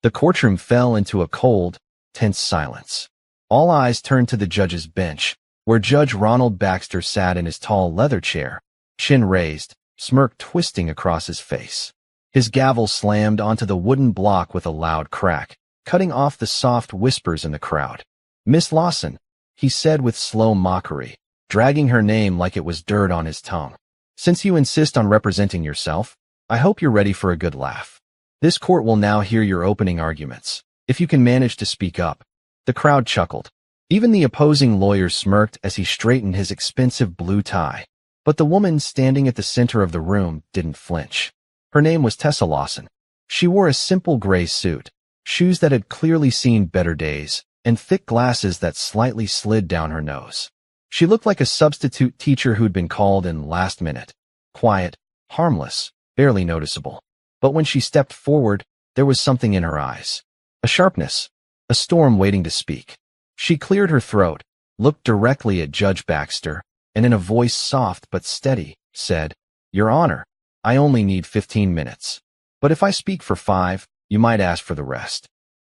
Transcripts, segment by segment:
The courtroom fell into a cold, tense silence. All eyes turned to the judge's bench, where Judge Ronald Baxter sat in his tall leather chair, chin raised, smirk twisting across his face. His gavel slammed onto the wooden block with a loud crack, cutting off the soft whispers in the crowd. "Miss Lawson," he said with slow mockery, dragging her name like it was dirt on his tongue. "Since you insist on representing yourself, I hope you're ready for a good laugh. This court will now hear your opening arguments, if you can manage to speak up." The crowd chuckled. Even the opposing lawyer smirked as he straightened his expensive blue tie. But the woman standing at the center of the room didn't flinch. Her name was Tessa Lawson. She wore a simple gray suit, shoes that had clearly seen better days, and thick glasses that slightly slid down her nose. She looked like a substitute teacher who'd been called in last minute. Quiet, harmless, barely noticeable. But when she stepped forward, there was something in her eyes. A sharpness, a storm waiting to speak. She cleared her throat, looked directly at Judge Baxter, and in a voice soft but steady, said, "Your Honor, I only need 15 minutes. But if I speak for 5, you might ask for the rest."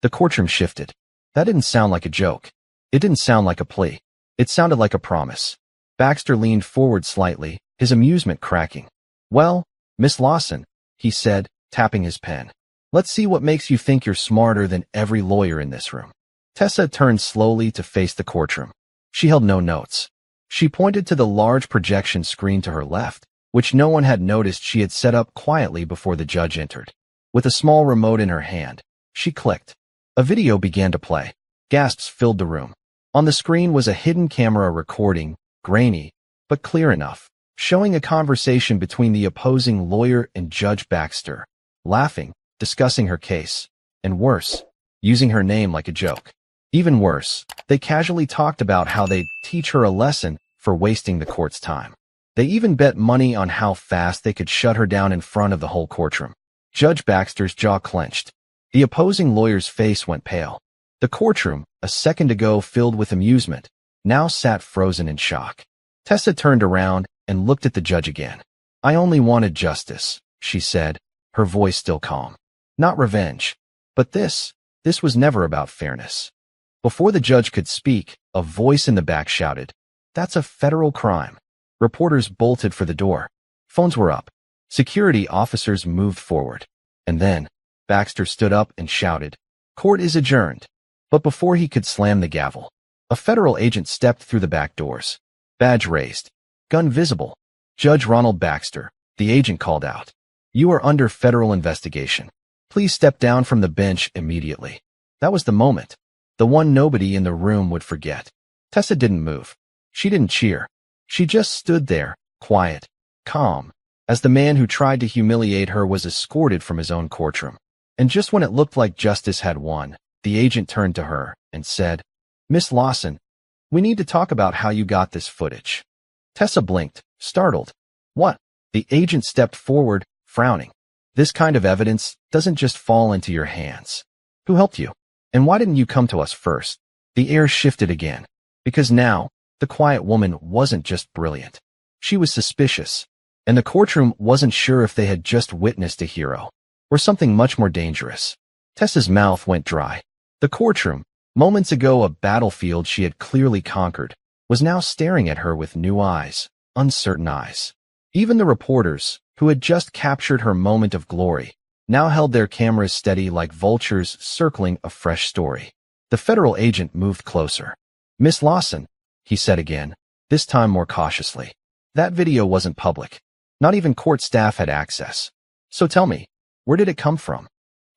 The courtroom shifted. That didn't sound like a joke. It didn't sound like a plea. It sounded like a promise. Baxter leaned forward slightly, his amusement cracking. "Well, Miss Lawson," he said, tapping his pen. "Let's see what makes you think you're smarter than every lawyer in this room." Tessa turned slowly to face the courtroom. She held no notes. She pointed to the large projection screen to her left, which no one had noticed she had set up quietly before the judge entered. With a small remote in her hand, she clicked. A video began to play. Gasps filled the room. On the screen was a hidden camera recording, grainy, but clear enough, showing a conversation between the opposing lawyer and Judge Baxter, laughing, discussing her case, and worse, using her name like a joke. Even worse, they casually talked about how they'd teach her a lesson for wasting the court's time. They even bet money on how fast they could shut her down in front of the whole courtroom. Judge Baxter's jaw clenched. The opposing lawyer's face went pale. The courtroom, a second ago filled with amusement, now sat frozen in shock. Tessa turned around and looked at the judge again. "I only wanted justice," she said, her voice still calm. "Not revenge. But this was never about fairness." Before the judge could speak, a voice in the back shouted, "That's a federal crime." Reporters bolted for the door. Phones were up. Security officers moved forward. And then, Baxter stood up and shouted, "Court is adjourned." But before he could slam the gavel, a federal agent stepped through the back doors. Badge raised. Gun visible. "Judge Ronald Baxter," the agent called out. "You are under federal investigation. Please step down from the bench immediately." That was the moment. The one nobody in the room would forget. Tessa didn't move. She didn't cheer. She just stood there, quiet, calm, as the man who tried to humiliate her was escorted from his own courtroom. And just when it looked like justice had won, the agent turned to her and said, "Miss Lawson, we need to talk about how you got this footage." Tessa blinked, startled. "What?" The agent stepped forward, frowning. "This kind of evidence doesn't just fall into your hands. Who helped you? And why didn't you come to us first?" The air shifted again, because now, the quiet woman wasn't just brilliant. She was suspicious, and the courtroom wasn't sure if they had just witnessed a hero, or something much more dangerous. Tessa's mouth went dry. The courtroom, moments ago a battlefield she had clearly conquered, was now staring at her with new eyes, uncertain eyes. Even the reporters, who had just captured her moment of glory, now held their cameras steady like vultures circling a fresh story. The federal agent moved closer. "Miss Lawson," he said again, this time more cautiously. "That video wasn't public. Not even court staff had access. So tell me, where did it come from?"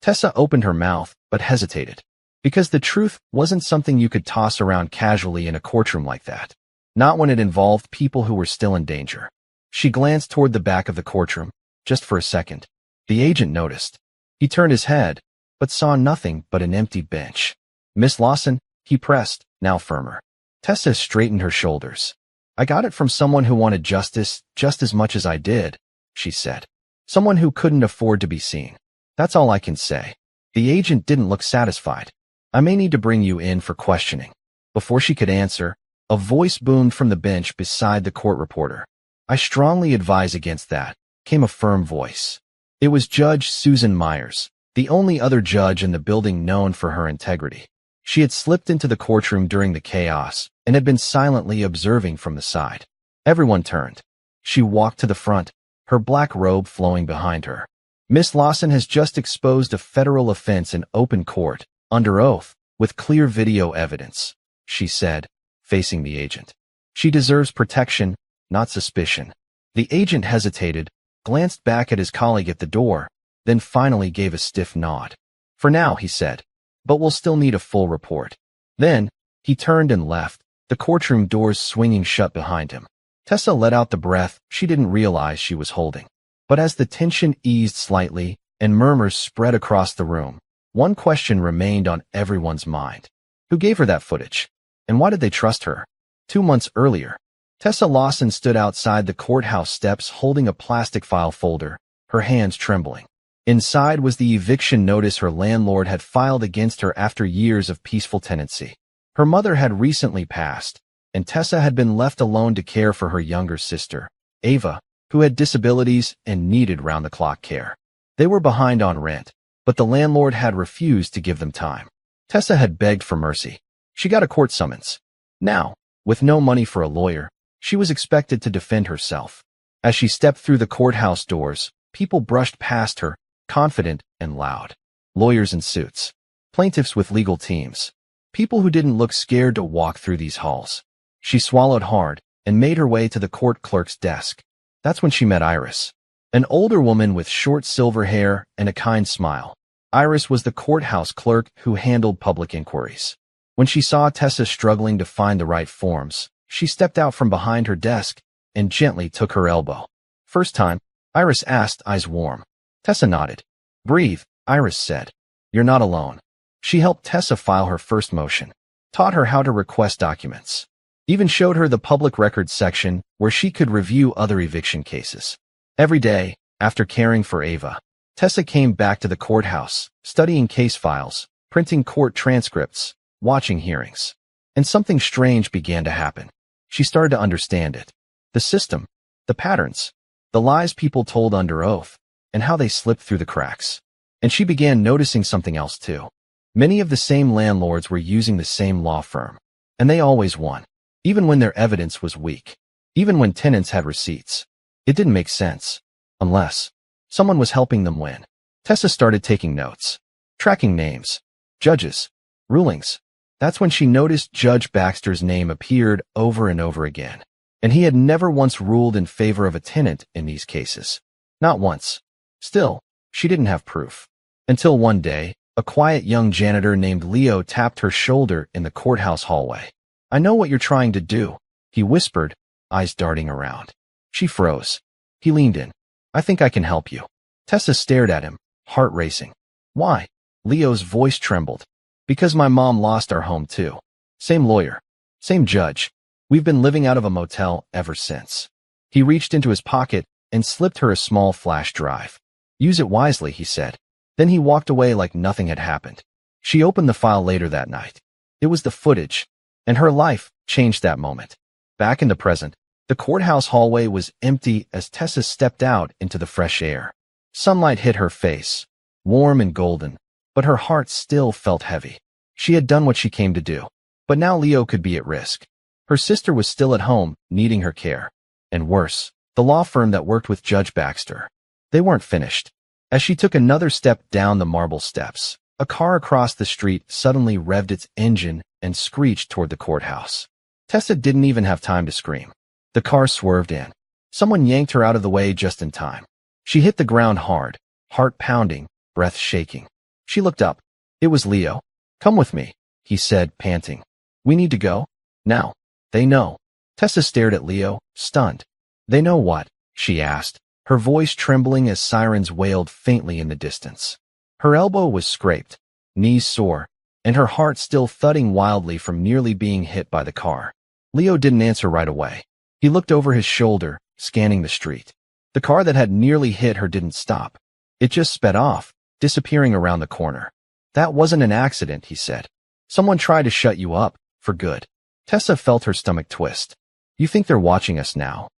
Tessa opened her mouth, but hesitated. Because the truth wasn't something you could toss around casually in a courtroom like that. Not when it involved people who were still in danger. She glanced toward the back of the courtroom, just for a second. The agent noticed. He turned his head, but saw nothing but an empty bench. "Miss Lawson," he pressed, now firmer. Tessa straightened her shoulders. "I got it from someone who wanted justice just as much as I did," she said. "Someone who couldn't afford to be seen. That's all I can say." The agent didn't look satisfied. "I may need to bring you in for questioning." Before she could answer, a voice boomed from the bench beside the court reporter. "I strongly advise against that," came a firm voice. It was Judge Susan Myers, the only other judge in the building known for her integrity. She had slipped into the courtroom during the chaos and had been silently observing from the side. Everyone turned. She walked to the front, her black robe flowing behind her. Miss Lawson has just exposed a federal offense in open court, under oath, with clear video evidence, she said, facing the agent. She deserves protection, not suspicion. The agent hesitated, glanced back at his colleague at the door, then finally gave a stiff nod. For now, he said, but we'll still need a full report. Then, he turned and left, the courtroom doors swinging shut behind him. Tessa let out the breath she didn't realize she was holding. But as the tension eased slightly and murmurs spread across the room, one question remained on everyone's mind. Who gave her that footage? And why did they trust her? 2 months earlier, Tessa Lawson stood outside the courthouse steps holding a plastic file folder, her hands trembling. Inside was the eviction notice her landlord had filed against her after years of peaceful tenancy. Her mother had recently passed, and Tessa had been left alone to care for her younger sister, Ava, who had disabilities and needed round-the-clock care. They were behind on rent, but the landlord had refused to give them time. Tessa had begged for mercy. She got a court summons. Now, with no money for a lawyer, she was expected to defend herself. As she stepped through the courthouse doors, people brushed past her, confident and loud. Lawyers in suits. Plaintiffs with legal teams. People who didn't look scared to walk through these halls. She swallowed hard and made her way to the court clerk's desk. That's when she met Iris, an older woman with short silver hair and a kind smile. Iris was the courthouse clerk who handled public inquiries. When she saw Tessa struggling to find the right forms, she stepped out from behind her desk and gently took her elbow. First time, Iris asked, eyes warm. Tessa nodded. Breathe, Iris said. You're not alone. She helped Tessa file her first motion, taught her how to request documents, even showed her the public records section where she could review other eviction cases. Every day, after caring for Ava, Tessa came back to the courthouse, studying case files, printing court transcripts, watching hearings. And something strange began to happen. She started to understand it. The system, the patterns, the lies people told under oath, and how they slipped through the cracks. And she began noticing something else too. Many of the same landlords were using the same law firm, and they always won, even when their evidence was weak, even when tenants had receipts. It didn't make sense, unless someone was helping them win. Tessa started taking notes, tracking names, judges, rulings. That's when she noticed Judge Baxter's name appeared over and over again, and he had never once ruled in favor of a tenant in these cases. Not once. Still, she didn't have proof. Until one day, a quiet young janitor named Leo tapped her shoulder in the courthouse hallway. I know what you're trying to do, he whispered, eyes darting around. She froze. He leaned in. I think I can help you. Tessa stared at him, heart racing. Why? Leo's voice trembled. Because my mom lost our home too. Same lawyer. Same judge. We've been living out of a motel ever since. He reached into his pocket and slipped her a small flash drive. Use it wisely, he said. Then he walked away like nothing had happened. She opened the file later that night. It was the footage, and her life changed that moment. Back in the present, the courthouse hallway was empty as Tessa stepped out into the fresh air. Sunlight hit her face, warm and golden, but her heart still felt heavy. She had done what she came to do, but now Leo could be at risk. Her sister was still at home, needing her care. And worse, the law firm that worked with Judge Baxter. They weren't finished. As she took another step down the marble steps, a car across the street suddenly revved its engine and screeched toward the courthouse. Tessa didn't even have time to scream. The car swerved in. Someone yanked her out of the way just in time. She hit the ground hard, heart pounding, breath shaking. She looked up. It was Leo. Come with me, he said, panting. We need to go? Now. They know. Tessa stared at Leo, stunned. They know what? She asked, her voice trembling as sirens wailed faintly in the distance. Her elbow was scraped, knees sore, and her heart still thudding wildly from nearly being hit by the car. Leo didn't answer right away. He looked over his shoulder, scanning the street. The car that had nearly hit her didn't stop. It just sped off, disappearing around the corner. That wasn't an accident, he said. Someone tried to shut you up, for good. Tessa felt her stomach twist. You think they're watching us now?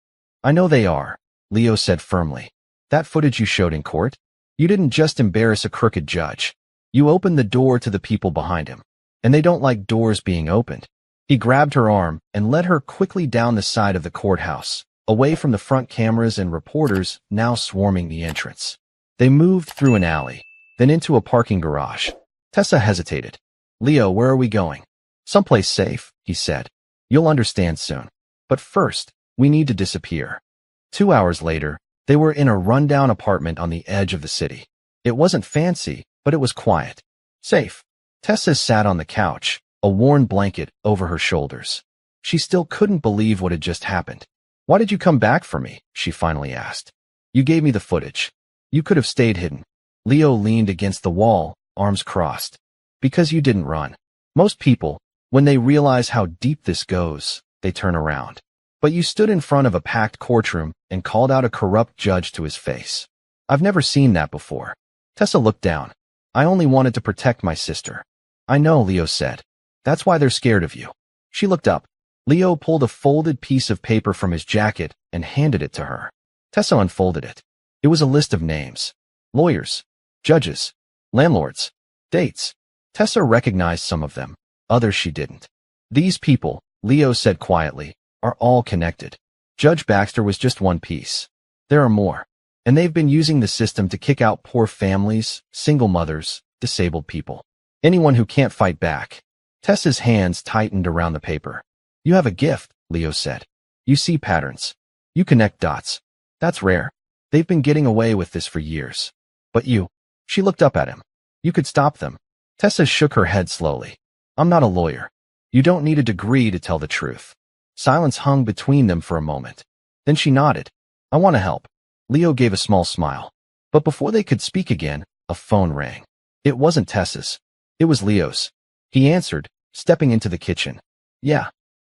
I know they are, Leo said firmly. That footage you showed in court? You didn't just embarrass a crooked judge. You opened the door to the people behind him. And they don't like doors being opened. He grabbed her arm and led her quickly down the side of the courthouse, away from the front cameras and reporters now swarming the entrance. They moved through an alley, then into a parking garage. Tessa hesitated. Leo, where are we going? Someplace safe, he said. You'll understand soon. But first, we need to disappear. 2 hours later, they were in a rundown apartment on the edge of the city. It wasn't fancy, but it was quiet. Safe. Tessa sat on the couch, a worn blanket over her shoulders. She still couldn't believe what had just happened. Why did you come back for me? She finally asked. You gave me the footage. You could have stayed hidden. Leo leaned against the wall, arms crossed. Because you didn't run. Most people, when they realize how deep this goes, they turn around. But you stood in front of a packed courtroom and called out a corrupt judge to his face. I've never seen that before. Tessa looked down. I only wanted to protect my sister. I know, Leo said. That's why they're scared of you. She looked up. Leo pulled a folded piece of paper from his jacket and handed it to her. Tessa unfolded it. It was a list of names. Lawyers, judges, landlords, dates. Tessa recognized some of them, others she didn't. These people, Leo said quietly, are all connected. Judge Baxter was just one piece. There are more. And they've been using the system to kick out poor families, single mothers, disabled people. Anyone who can't fight back. Tessa's hands tightened around the paper. You have a gift, Leo said. You see patterns. You connect dots. That's rare. They've been getting away with this for years. But you. She looked up at him. You could stop them. Tessa shook her head slowly. I'm not a lawyer. You don't need a degree to tell the truth. Silence hung between them for a moment. Then she nodded. I want to help. Leo gave a small smile. But before they could speak again, a phone rang. It wasn't Tessa's. It was Leo's. He answered, stepping into the kitchen. Yeah.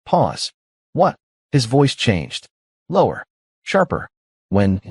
Pause. What? His voice changed. Lower. Sharper. When?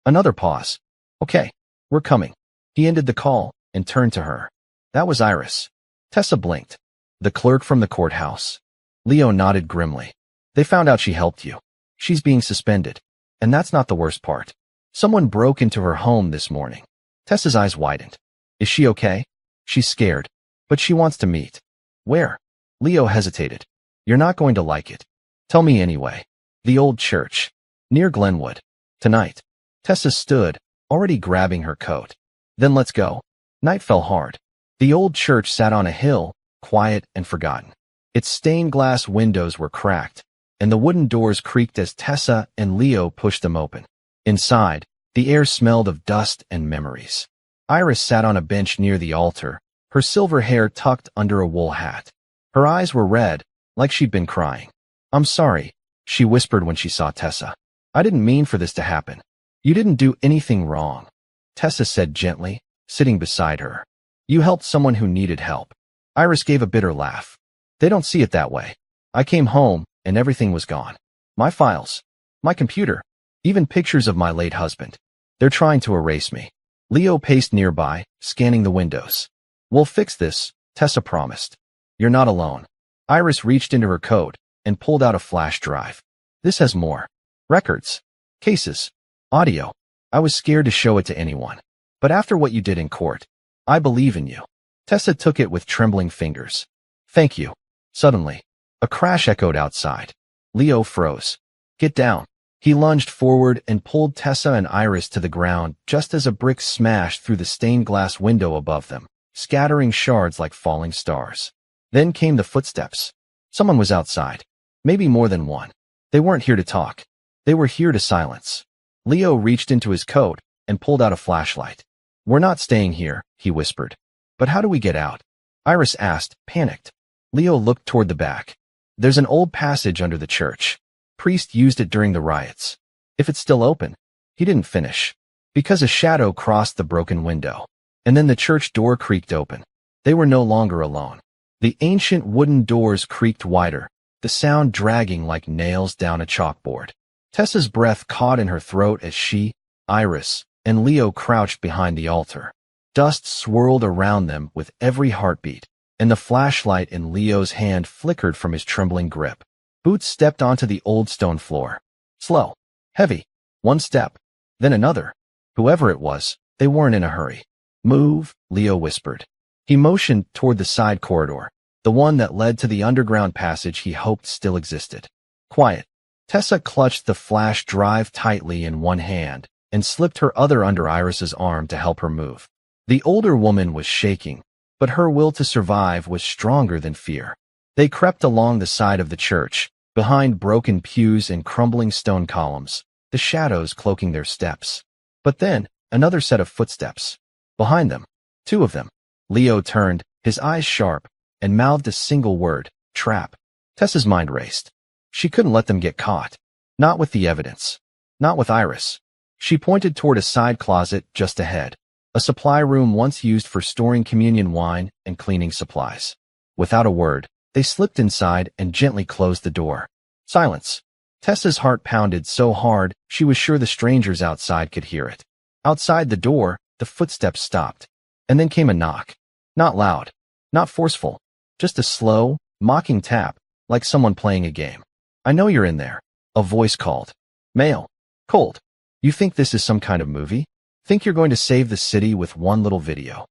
Another pause. Okay. We're coming. He ended the call and turned to her. That was Iris. Tessa blinked. The clerk from the courthouse. Leo nodded grimly. They found out she helped you. She's being suspended. And that's not the worst part. Someone broke into her home this morning. Tessa's eyes widened. Is she okay? She's scared. But she wants to meet. Where? Leo hesitated. You're not going to like it. Tell me anyway. The old church. Near Glenwood. Tonight. Tessa stood, already grabbing her coat. Then let's go. Night fell hard. The old church sat on a hill, quiet and forgotten. Its stained glass windows were cracked, and the wooden doors creaked as Tessa and Leo pushed them open. Inside, the air smelled of dust and memories. Iris sat on a bench near the altar, her silver hair tucked under a wool hat. Her eyes were red, like she'd been crying. I'm sorry, she whispered when she saw Tessa. I didn't mean for this to happen. You didn't do anything wrong, Tessa said gently, sitting beside her. You helped someone who needed help. Iris gave a bitter laugh. They don't see it that way. I came home, and everything was gone. My files. My computer. Even pictures of my late husband. They're trying to erase me. Leo paced nearby, scanning the windows. We'll fix this, Tessa promised. You're not alone. Iris reached into her coat and pulled out a flash drive. This has more. Records. Cases. Audio. I was scared to show it to anyone. But after what you did in court, I believe in you. Tessa took it with trembling fingers. Thank you. Suddenly, a crash echoed outside. Leo froze. Get down. He lunged forward and pulled Tessa and Iris to the ground just as a brick smashed through the stained glass window above them, scattering shards like falling stars. Then came the footsteps. Someone was outside. Maybe more than one. They weren't here to talk. They were here to silence. Leo reached into his coat and pulled out a flashlight. We're not staying here, he whispered. But how do we get out? Iris asked, panicked. Leo looked toward the back. There's an old passage under the church. Priest used it during the riots. If it's still open. He didn't finish. Because a shadow crossed the broken window. And then the church door creaked open. They were no longer alone. The ancient wooden doors creaked wider, the sound dragging like nails down a chalkboard. Tessa's breath caught in her throat as she, Iris, and Leo crouched behind the altar. Dust swirled around them with every heartbeat, and the flashlight in Leo's hand flickered from his trembling grip. Boots stepped onto the old stone floor. Slow. Heavy. One step. Then another. Whoever it was They weren't in a hurry. Move, Leo whispered. He motioned toward the side corridor, the one that led to the underground passage he hoped still existed. Quiet. Tessa clutched the flash drive tightly in one hand and slipped her other under Iris's arm to help her move. The older woman was shaking, but her will to survive was stronger than fear. They crept along the side of the church, behind broken pews and crumbling stone columns, the shadows cloaking their steps. But then, another set of footsteps. Behind them, two of them. Leo turned, his eyes sharp, and mouthed a single word, trap. Tessa's mind raced. She couldn't let them get caught. Not with the evidence. Not with Iris. She pointed toward a side closet just ahead, a supply room once used for storing communion wine and cleaning supplies. Without a word, they slipped inside and gently closed the door. Silence. Tessa's heart pounded so hard she was sure the strangers outside could hear it. Outside the door, the footsteps stopped. And then came a knock. Not loud. Not forceful. Just a slow, mocking tap, like someone playing a game. I know you're in there. A voice called. Male. Cold. You think this is some kind of movie? Think you're going to save the city with one little video?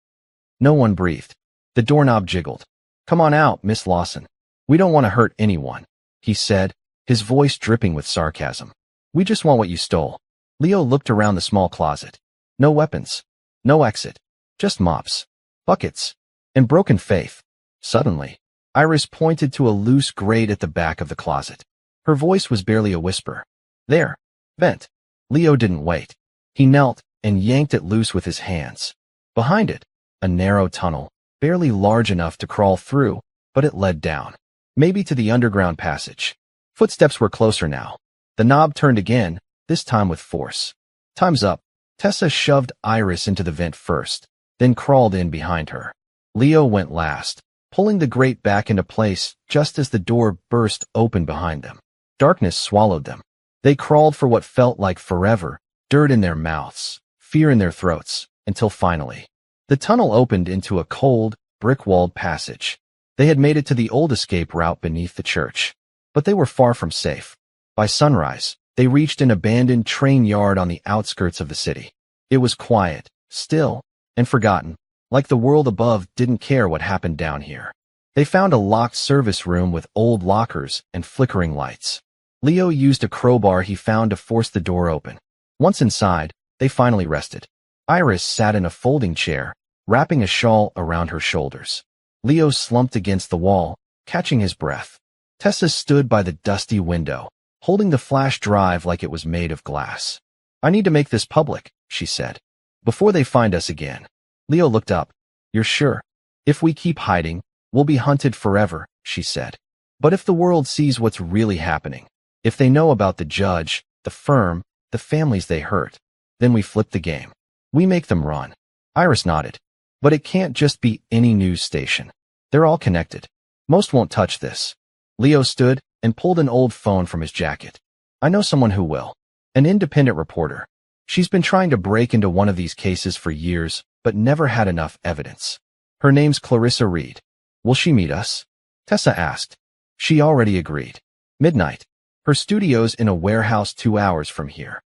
No one breathed. The doorknob jiggled. Come on out, Miss Lawson. We don't want to hurt anyone, he said, his voice dripping with sarcasm. We just want what you stole. Leo looked around the small closet. No weapons. No exit. Just mops, buckets, and broken faith. Suddenly, Iris pointed to a loose grate at the back of the closet. Her voice was barely a whisper. There. Vent. Leo didn't wait. He knelt and yanked it loose with his hands. Behind it, a narrow tunnel, barely large enough to crawl through, but it led down. Maybe to the underground passage. Footsteps were closer now. The knob turned again, this time with force. Time's up. Tessa shoved Iris into the vent first, then crawled in behind her. Leo went last, pulling the grate back into place just as the door burst open behind them. Darkness swallowed them. They crawled for what felt like forever, dirt in their mouths, fear in their throats, until finally, the tunnel opened into a cold, brick-walled passage. They had made it to the old escape route beneath the church. But they were far from safe. By sunrise, they reached an abandoned train yard on the outskirts of the city. It was quiet, still, and forgotten, like the world above didn't care what happened down here. They found a locked service room with old lockers and flickering lights. Leo used a crowbar he found to force the door open. Once inside, they finally rested. Iris sat in a folding chair, wrapping a shawl around her shoulders. Leo slumped against the wall, catching his breath. Tessa stood by the dusty window, holding the flash drive like it was made of glass. I need to make this public, she said, before they find us again. Leo looked up. You're sure? If we keep hiding, we'll be hunted forever, she said. But if the world sees what's really happening, if they know about the judge, the firm, the families they hurt, then we flip the game. We make them run. Iris nodded. But it can't just be any news station. They're all connected. Most won't touch this. Leo stood and pulled an old phone from his jacket. I know someone who will. An independent reporter. She's been trying to break into one of these cases for years, but never had enough evidence. Her name's Clarissa Reed. Will she meet us? Tessa asked. She already agreed. Midnight. Her studio's in a warehouse 2 hours from here.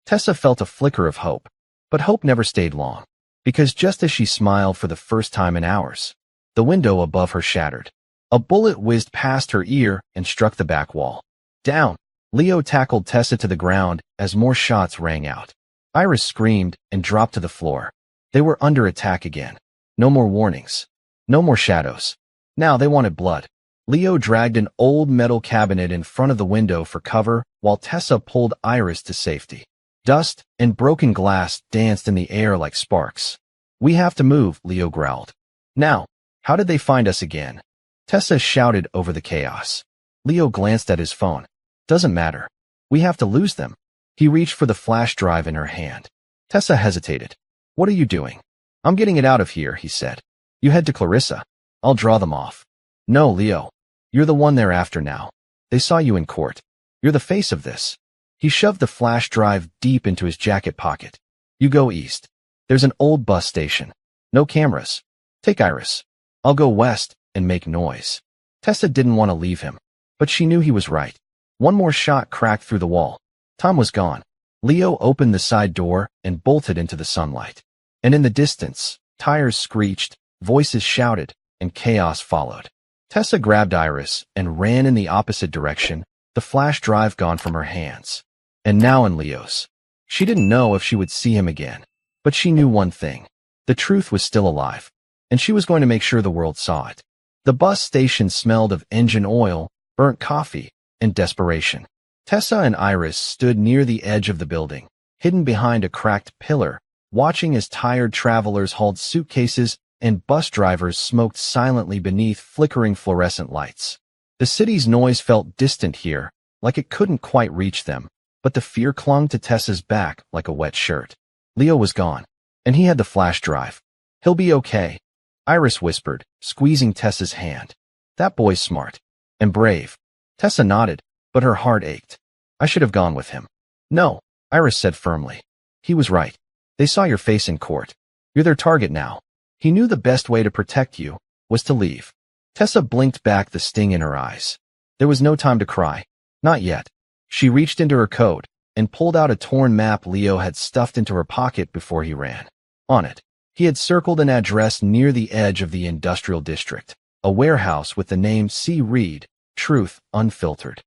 Tessa felt a flicker of hope, but hope never stayed long. Because just as she smiled for the first time in hours, the window above her shattered. A bullet whizzed past her ear and struck the back wall. Down. Leo tackled Tessa to the ground as more shots rang out. Iris screamed and dropped to the floor. They were under attack again. No more warnings. No more shadows. Now they wanted blood. Leo dragged an old metal cabinet in front of the window for cover while Tessa pulled Iris to safety. Dust and broken glass danced in the air like sparks. We have to move, Leo growled. Now, how did they find us again? Tessa shouted over the chaos. Leo glanced at his phone. Doesn't matter. We have to lose them. He reached for the flash drive in her hand. Tessa hesitated. What are you doing? I'm getting it out of here, he said. You head to Clarissa. I'll draw them off. No, Leo. You're the one they're after now. They saw you in court. You're the face of this. He shoved the flash drive deep into his jacket pocket. You go east. There's an old bus station. No cameras. Take Iris. I'll go west and make noise. Tessa didn't want to leave him, but she knew he was right. One more shot cracked through the wall. Tom was gone. Leo opened the side door and bolted into the sunlight. And in the distance, tires screeched, voices shouted, and chaos followed. Tessa grabbed Iris and ran in the opposite direction, the flash drive gone from her hands. And now in Leo's. She didn't know if she would see him again, but she knew one thing. The truth was still alive, and she was going to make sure the world saw it. The bus station smelled of engine oil, burnt coffee, and desperation. Tessa and Iris stood near the edge of the building, hidden behind a cracked pillar, watching as tired travelers hauled suitcases and bus drivers smoked silently beneath flickering fluorescent lights. The city's noise felt distant here, like it couldn't quite reach them, but the fear clung to Tessa's back like a wet shirt. Leo was gone, and he had the flash drive. He'll be okay, Iris whispered, squeezing Tessa's hand. That boy's smart. And brave. Tessa nodded, but her heart ached. I should have gone with him. No, Iris said firmly. He was right. They saw your face in court. You're their target now. He knew the best way to protect you was to leave. Tessa blinked back, the sting in her eyes. There was no time to cry. Not yet. She reached into her coat and pulled out a torn map Leo had stuffed into her pocket before he ran. On it, he had circled an address near the edge of the industrial district, a warehouse with the name C. Reed, Truth Unfiltered.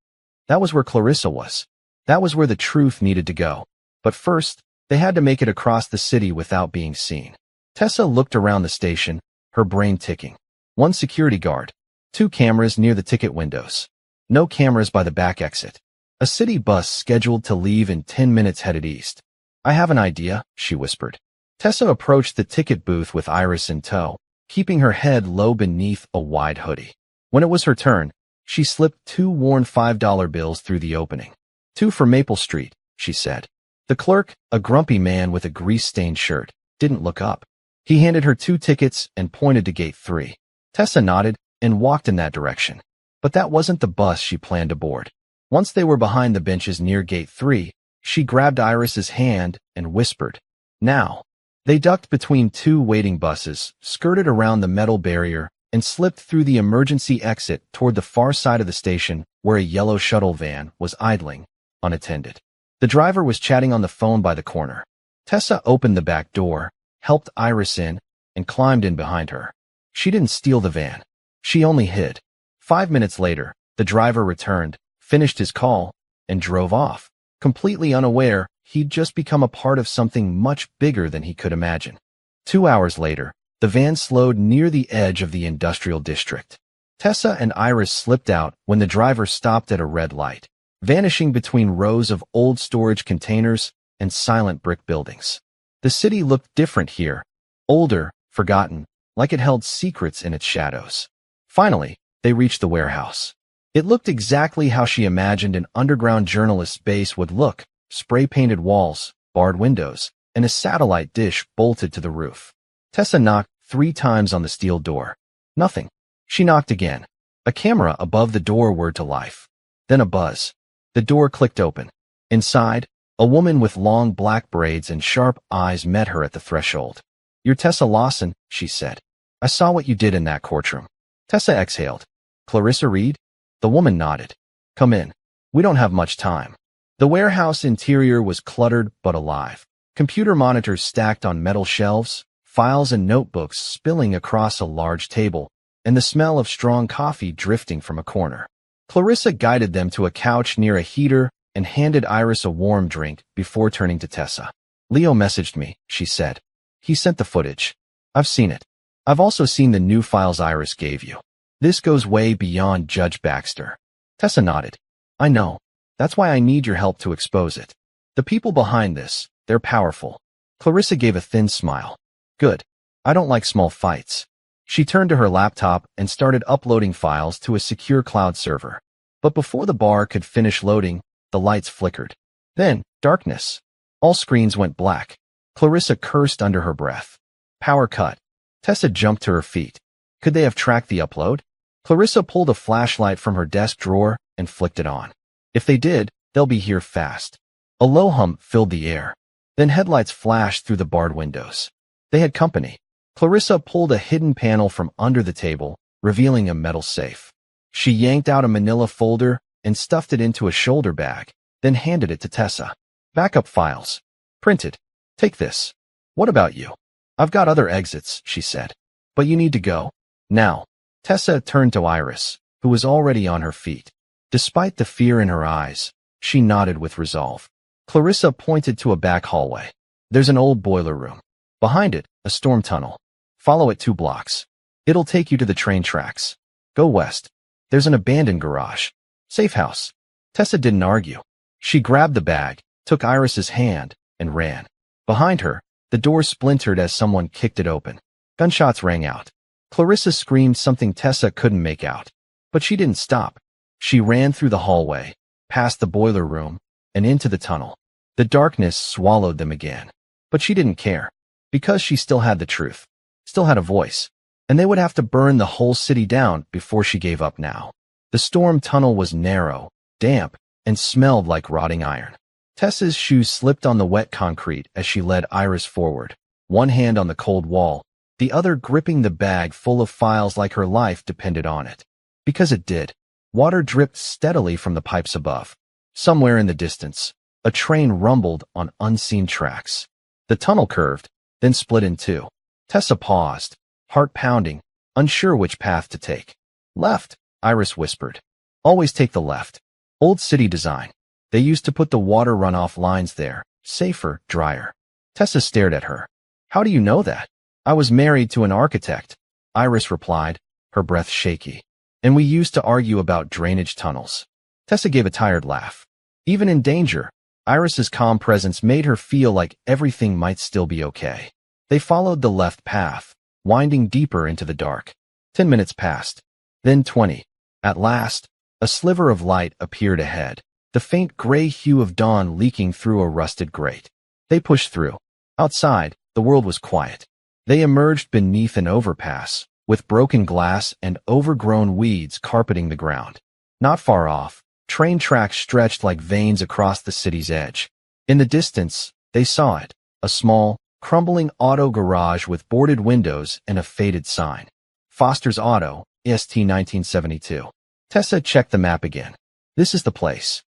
That was where Clarissa was. That was where the truth needed to go. But first, they had to make it across the city without being seen. Tessa looked around the station, her brain ticking. One security guard, 2 cameras near the ticket windows. No cameras by the back exit. A city bus scheduled to leave in 10 minutes headed east. I have an idea, she whispered. Tessa approached the ticket booth with Iris in tow, keeping her head low beneath a wide hoodie. When it was her turn, she slipped 2 worn $5 bills through the opening. 2 for Maple Street, she said. The clerk, a grumpy man with a grease-stained shirt, didn't look up. He handed her 2 tickets and pointed to gate 3. Tessa nodded and walked in that direction. But that wasn't the bus she planned to board. Once they were behind the benches near gate 3, she grabbed Iris's hand and whispered, "Now." They ducked between 2 waiting buses, skirted around the metal barrier, and slipped through the emergency exit toward the far side of the station where a yellow shuttle van was idling, unattended. The driver was chatting on the phone by the corner. Tessa opened the back door, helped Iris in, and climbed in behind her. She didn't steal the van. She only hid. 5 minutes later, the driver returned, finished his call, and drove off, completely unaware he'd just become a part of something much bigger than he could imagine. 2 hours later, the van slowed near the edge of the industrial district. Tessa and Iris slipped out when the driver stopped at a red light, vanishing between rows of old storage containers and silent brick buildings. The city looked different here, older, forgotten, like it held secrets in its shadows. Finally, they reached the warehouse. It looked exactly how she imagined an underground journalist's base would look: spray-painted walls, barred windows, and a satellite dish bolted to the roof. Tessa knocked 3 times on the steel door. Nothing. She knocked again. A camera above the door whirred to life. Then a buzz. The door clicked open. Inside, a woman with long black braids and sharp eyes met her at the threshold. "You're Tessa Lawson," she said. "I saw what you did in that courtroom." Tessa exhaled. "Clarissa Reed?" The woman nodded. "Come in. We don't have much time." The warehouse interior was cluttered but alive. Computer monitors stacked on metal shelves, files and notebooks spilling across a large table, and the smell of strong coffee drifting from a corner. Clarissa guided them to a couch near a heater and handed Iris a warm drink before turning to Tessa. "Leo messaged me," she said. "He sent the footage. I've seen it. I've also seen the new files Iris gave you. This goes way beyond Judge Baxter." Tessa nodded. "I know. That's why I need your help to expose it. The people behind this, they're powerful." Clarissa gave a thin smile. "Good. I don't like small fights." She turned to her laptop and started uploading files to a secure cloud server. But before the bar could finish loading, the lights flickered. Then, darkness. All screens went black. Clarissa cursed under her breath. Power cut. Tessa jumped to her feet. Could they have tracked the upload? Clarissa pulled a flashlight from her desk drawer and flicked it on. If they did, they'll be here fast. A low hum filled the air. Then headlights flashed through the barred windows. They had company. Clarissa pulled a hidden panel from under the table, revealing a metal safe. She yanked out a manila folder and stuffed it into a shoulder bag, then handed it to Tessa. "Backup files. Printed. Take this." "What about you?" I've got other exits, she said. But you need to go. Now. Tessa turned to Iris, who was already on her feet. Despite the fear in her eyes, she nodded with resolve. Clarissa pointed to a back hallway. There's an old boiler room. Behind it, a storm tunnel. Follow it 2 blocks. It'll take you to the train tracks. Go west. There's an abandoned garage. Safe house. Tessa didn't argue. She grabbed the bag, took Iris's hand, and ran. Behind her, the door splintered as someone kicked it open. Gunshots rang out. Clarissa screamed something Tessa couldn't make out. But she didn't stop. She ran through the hallway, past the boiler room, and into the tunnel. The darkness swallowed them again. But she didn't care. Because she still had the truth. Still had a voice. And they would have to burn the whole city down before she gave up now. The storm tunnel was narrow, damp, and smelled like rotting iron. Tessa's shoes slipped on the wet concrete as she led Iris forward, one hand on the cold wall, the other gripping the bag full of files like her life depended on it. Because it did. Water dripped steadily from the pipes above. Somewhere in the distance, a train rumbled on unseen tracks. The tunnel curved, then split in 2. Tessa paused, heart pounding, unsure which path to take. Left, Iris whispered. Always take the left. Old city design. They used to put the water runoff lines there. Safer, drier. Tessa stared at her. How do you know that? I was married to an architect, Iris replied, her breath shaky. And we used to argue about drainage tunnels. Tessa gave a tired laugh. Even in danger, Iris's calm presence made her feel like everything might still be okay. They followed the left path, winding deeper into the dark. 10 minutes passed. Then 20. At last, a sliver of light appeared ahead, the faint gray hue of dawn leaking through a rusted grate. They pushed through. Outside, the world was quiet. They emerged beneath an overpass, with broken glass and overgrown weeds carpeting the ground. Not far off, train tracks stretched like veins across the city's edge. In the distance, they saw it, a small, crumbling auto garage with boarded windows and a faded sign. Foster's Auto, EST 1972. Tessa checked the map again. This is the place.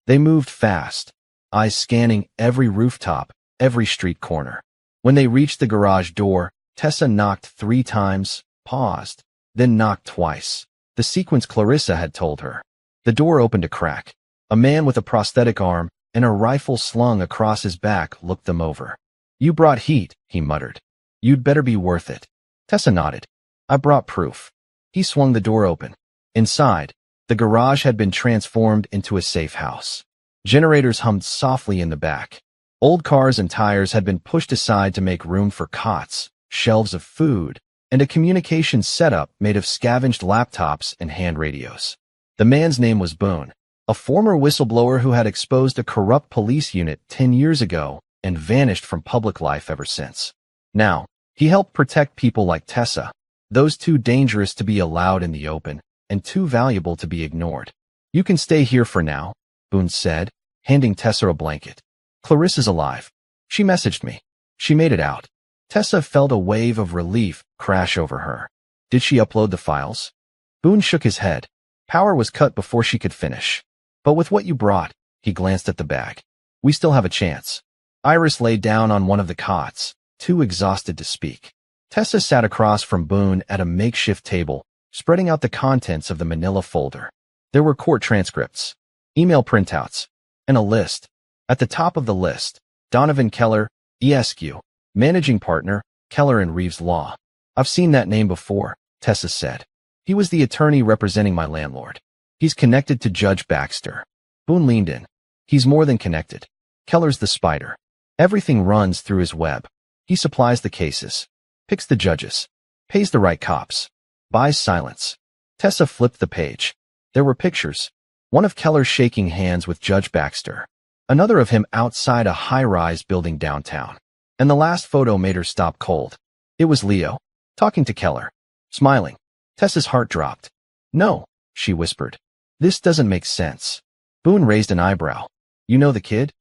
They moved fast, eyes scanning every rooftop, every street corner. When they reached the garage door, Tessa knocked 3 times, paused, then knocked twice. The sequence Clarissa had told her. The door opened a crack. A man with a prosthetic arm and a rifle slung across his back looked them over. You brought heat, he muttered. You'd better be worth it. Tessa nodded. I brought proof. He swung the door open. Inside, the garage had been transformed into a safe house. Generators hummed softly in the back. Old cars and tires had been pushed aside to make room for cots, shelves of food, and a communications setup made of scavenged laptops and hand radios. The man's name was Boone, a former whistleblower who had exposed a corrupt police unit 10 years ago and vanished from public life ever since. Now, he helped protect people like Tessa, those too dangerous to be allowed in the open and too valuable to be ignored. You can stay here for now, Boone said, handing Tessa a blanket. Clarissa's alive. She messaged me. She made it out. Tessa felt a wave of relief crash over her. Did she upload the files? Boone shook his head. Power was cut before she could finish. But with what you brought, he glanced at the bag. We still have a chance. Iris lay down on one of the cots, too exhausted to speak. Tessa sat across from Boone at a makeshift table, spreading out the contents of the manila folder. There were court transcripts, email printouts, and a list. At the top of the list, Donovan Keller, ESQ, managing partner, Keller and Reeves Law. I've seen that name before, Tessa said. He was the attorney representing my landlord. He's connected to Judge Baxter. Boone leaned in. He's more than connected. Keller's the spider. Everything runs through his web. He supplies the cases, picks the judges, pays the right cops, buys silence. Tessa flipped the page. There were pictures. One of Keller shaking hands with Judge Baxter. Another of him outside a high-rise building downtown. And the last photo made her stop cold. It was Leo, talking to Keller, smiling. Tessa's heart dropped. No, she whispered. This doesn't make sense. Boone raised an eyebrow. You know the kid?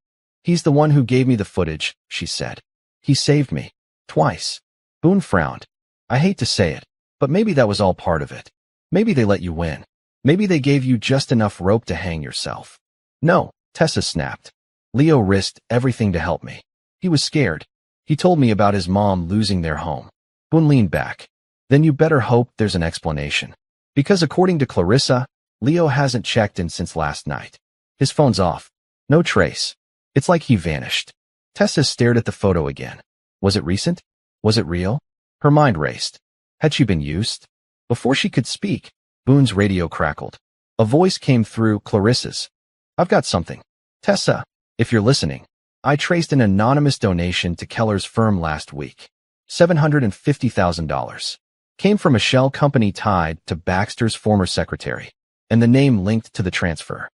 He's the one who gave me the footage, she said. He saved me. Twice. Boone frowned. I hate to say it, but maybe that was all part of it. Maybe they let you win. Maybe they gave you just enough rope to hang yourself. No, Tessa snapped. Leo risked everything to help me. He was scared. He told me about his mom losing their home. Boone leaned back. Then you better hope there's an explanation. Because according to Clarissa, Leo hasn't checked in since last night. His phone's off. No trace. It's like he vanished. Tessa stared at the photo again. Was it recent? Was it real? Her mind raced. Had she been used? Before she could speak, Boone's radio crackled. A voice came through Clarissa's. I've got something. Tessa, if you're listening, I traced an anonymous donation to Keller's firm last week. $750,000. Came from a shell company tied to Baxter's former secretary, and the name linked to the transfer.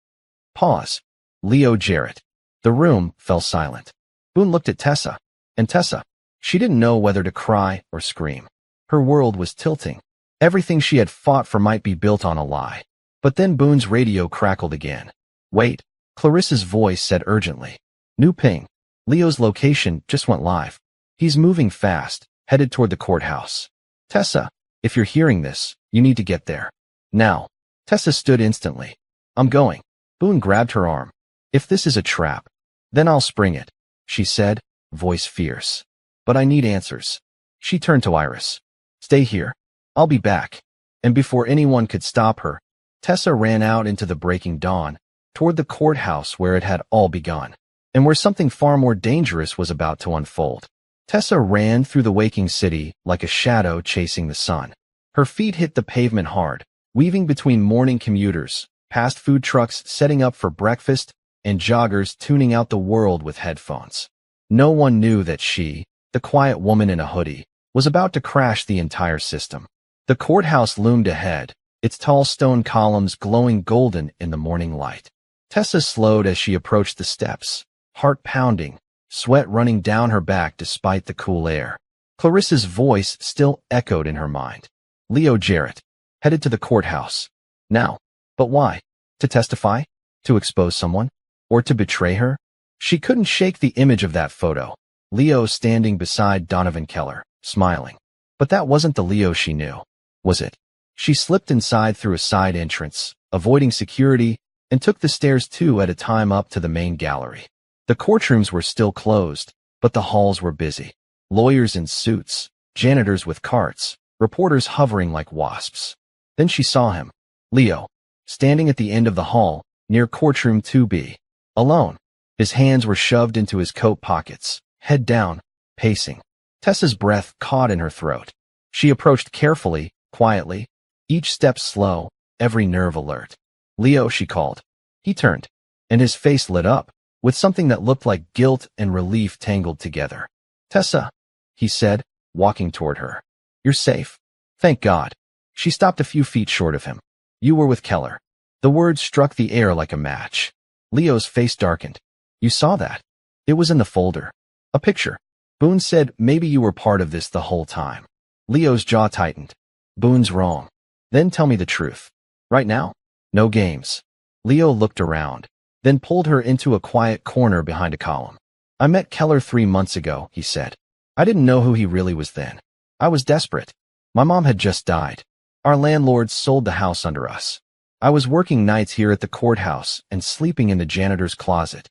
Pause. Leo Jarrett. The room fell silent. Boone looked at Tessa, and Tessa, she didn't know whether to cry or scream. Her world was tilting. Everything she had fought for might be built on a lie. But then Boone's radio crackled again. Wait, Clarissa's voice said urgently. New ping. Leo's location just went live. He's moving fast, headed toward the courthouse. Tessa, if you're hearing this, you need to get there. Now. Tessa stood instantly. I'm going. Boone grabbed her arm. If this is a trap, then I'll spring it, she said, voice fierce. But I need answers. She turned to Iris. Stay here. I'll be back. And before anyone could stop her, Tessa ran out into the breaking dawn, toward the courthouse where it had all begun, and where something far more dangerous was about to unfold. Tessa ran through the waking city like a shadow chasing the sun. Her feet hit the pavement hard, weaving between morning commuters, past food trucks setting up for breakfast, and joggers tuning out the world with headphones. No one knew that she, the quiet woman in a hoodie, was about to crash the entire system. The courthouse loomed ahead, its tall stone columns glowing golden in the morning light. Tessa slowed as she approached the steps, heart pounding, sweat running down her back despite the cool air. Clarissa's voice still echoed in her mind. Leo Jarrett, headed to the courthouse. Now. But why? To testify? To expose someone? Or to betray her? She couldn't shake the image of that photo. Leo standing beside Donovan Keller, smiling. But that wasn't the Leo she knew, was it? She slipped inside through a side entrance, avoiding security, and took the stairs two at a time up to the main gallery. The courtrooms were still closed, but the halls were busy. Lawyers in suits, janitors with carts, reporters hovering like wasps. Then she saw him, Leo, standing at the end of the hall, near courtroom 2B. Alone. His hands were shoved into his coat pockets, head down, pacing. Tessa's breath caught in her throat. She approached carefully, quietly, each step slow, every nerve alert. Leo, she called. He turned, and his face lit up, with something that looked like guilt and relief tangled together. Tessa, he said, walking toward her. You're safe. Thank God. She stopped a few feet short of him. You were with Keller. The words struck the air like a match. Leo's face darkened. You saw that? It was in the folder. A picture. Boone said maybe you were part of this the whole time. Leo's jaw tightened. Boone's wrong. Then tell me the truth. Right now? No games. Leo looked around, then pulled her into a quiet corner behind a column. I met Keller 3 months ago, he said. I didn't know who he really was then. I was desperate. My mom had just died. Our landlord sold the house under us. I was working nights here at the courthouse and sleeping in the janitor's closet.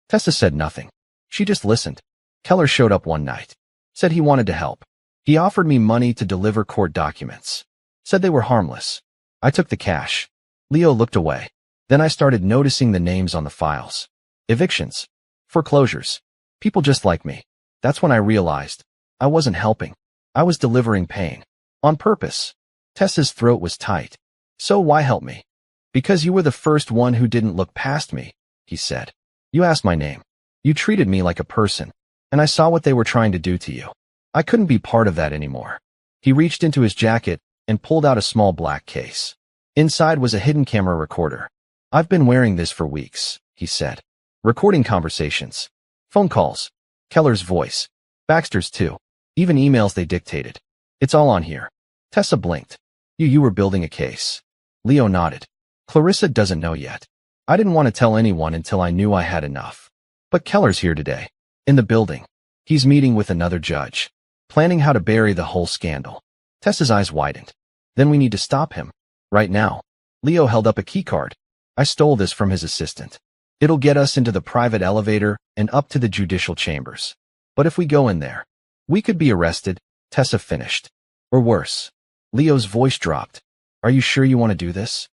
Tessa said nothing. She just listened. Keller showed up one night. Said he wanted to help. He offered me money to deliver court documents. Said they were harmless. I took the cash. Leo looked away. Then I started noticing the names on the files. Evictions. Foreclosures. People just like me. That's when I realized I wasn't helping. I was delivering pain. On purpose. Tessa's throat was tight. So why help me? Because you were the first one who didn't look past me, he said. You asked my name. You treated me like a person, and I saw what they were trying to do to you. I couldn't be part of that anymore. He reached into his jacket and pulled out a small black case. Inside was a hidden camera recorder. I've been wearing this for weeks, he said. Recording conversations. Phone calls. Keller's voice. Baxter's too. Even emails they dictated. It's all on here. Tessa blinked. You were building a case. Leo nodded. Clarissa doesn't know yet. I didn't want to tell anyone until I knew I had enough. But Keller's here today. In the building. He's meeting with another judge. Planning how to bury the whole scandal. Tessa's eyes widened. Then we need to stop him. Right now. Leo held up a keycard. I stole this from his assistant. It'll get us into the private elevator and up to the judicial chambers. But if we go in there, we could be arrested, Tessa finished. Or worse. Leo's voice dropped. Are you sure you want to do this?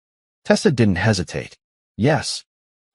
Tessa didn't hesitate. Yes.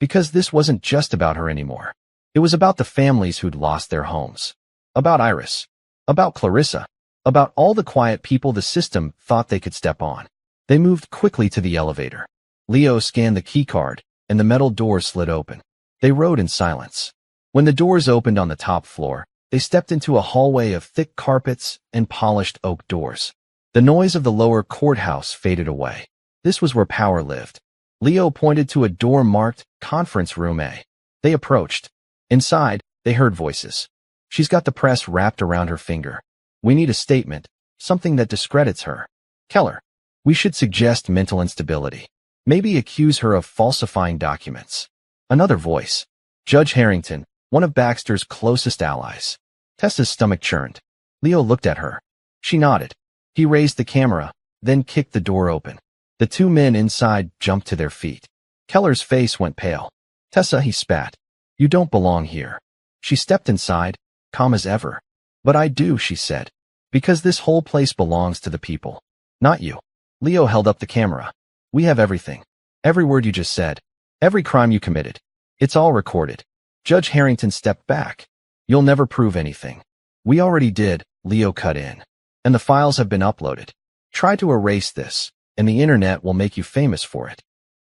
Because this wasn't just about her anymore. It was about the families who'd lost their homes. About Iris. About Clarissa. About all the quiet people the system thought they could step on. They moved quickly to the elevator. Leo scanned the keycard, and the metal door slid open. They rode in silence. When the doors opened on the top floor, they stepped into a hallway of thick carpets and polished oak doors. The noise of the lower courthouse faded away. This was where power lived. Leo pointed to a door marked Conference Room A. They approached. Inside, they heard voices. She's got the press wrapped around her finger. We need a statement, something that discredits her. Keller. We should suggest mental instability. Maybe accuse her of falsifying documents. Another voice. Judge Harrington, one of Baxter's closest allies. Tessa's stomach churned. Leo looked at her. She nodded. He raised the camera, then kicked the door open. The two men inside jumped to their feet. Keller's face went pale. Tessa, he spat. You don't belong here. She stepped inside, calm as ever. But I do, she said. Because this whole place belongs to the people. Not you. Leo held up the camera. We have everything. Every word you just said. Every crime you committed. It's all recorded. Judge Harrington stepped back. You'll never prove anything. We already did, Leo cut in. And the files have been uploaded. Try to erase this, and the internet will make you famous for it.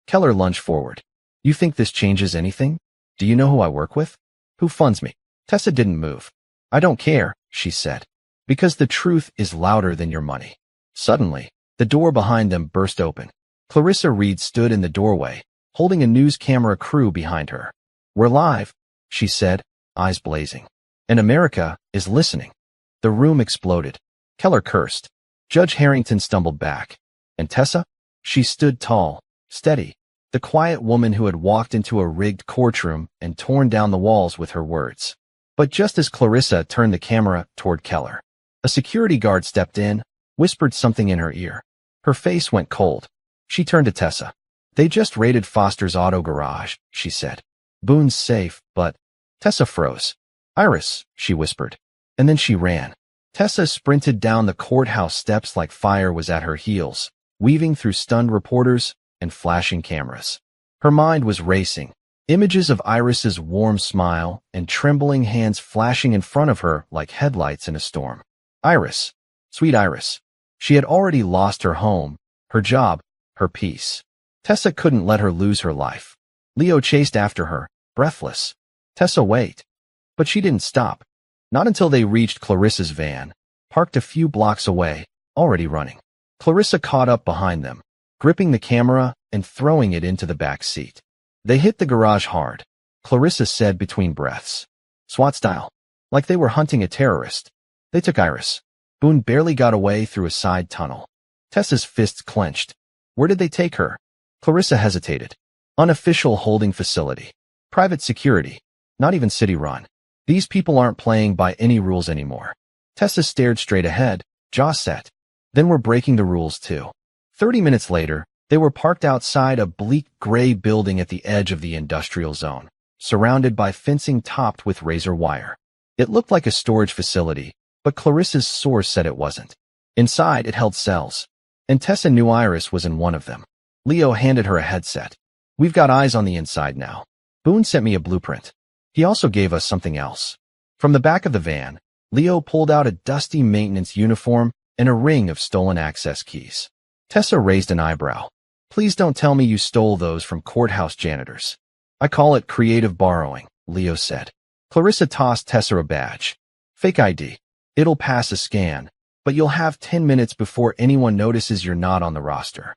Keller lunged forward. You think this changes anything? Do you know who I work with? Who funds me? Tessa didn't move. I don't care, she said. Because the truth is louder than your money. Suddenly, the door behind them burst open. Clarissa Reed stood in the doorway, holding a news camera crew behind her. We're live, she said, eyes blazing. And America is listening. The room exploded. Keller cursed. Judge Harrington stumbled back. And Tessa? She stood tall, steady, the quiet woman who had walked into a rigged courtroom and torn down the walls with her words. But just as Clarissa turned the camera toward Keller, a security guard stepped in, whispered something in her ear. Her face went cold. She turned to Tessa. They just raided Foster's auto garage, she said. Boone's safe, but... Tessa froze. Iris, she whispered. And then she ran. Tessa sprinted down the courthouse steps like fire was at her heels, weaving through stunned reporters and flashing cameras. Her mind was racing, images of Iris's warm smile and trembling hands flashing in front of her like headlights in a storm. Iris. Sweet Iris. She had already lost her home, her job, her peace. Tessa couldn't let her lose her life. Leo chased after her, breathless. Tessa, wait. But she didn't stop. Not until they reached Clarissa's van, parked a few blocks away, already running. Clarissa caught up behind them, gripping the camera and throwing it into the back seat. They hit the garage hard, Clarissa said between breaths. SWAT style. Like they were hunting a terrorist. They took Iris. Boone barely got away through a side tunnel. Tessa's fists clenched. Where did they take her? Clarissa hesitated. Unofficial holding facility. Private security. Not even city-run. These people aren't playing by any rules anymore. Tessa stared straight ahead, jaw set. Then we're breaking the rules too. 30 minutes later, they were parked outside a bleak gray building at the edge of the industrial zone, surrounded by fencing topped with razor wire. It looked like a storage facility, but Clarissa's source said it wasn't. Inside, it held cells. And Tessa knew Iris was in one of them. Leo handed her a headset. We've got eyes on the inside now. Boone sent me a blueprint. He also gave us something else. From the back of the van, Leo pulled out a dusty maintenance uniform and a ring of stolen access keys. Tessa raised an eyebrow. Please don't tell me you stole those from courthouse janitors. I call it creative borrowing, Leo said. Clarissa tossed Tessa a badge. Fake ID. It'll pass a scan, but you'll have 10 minutes before anyone notices you're not on the roster.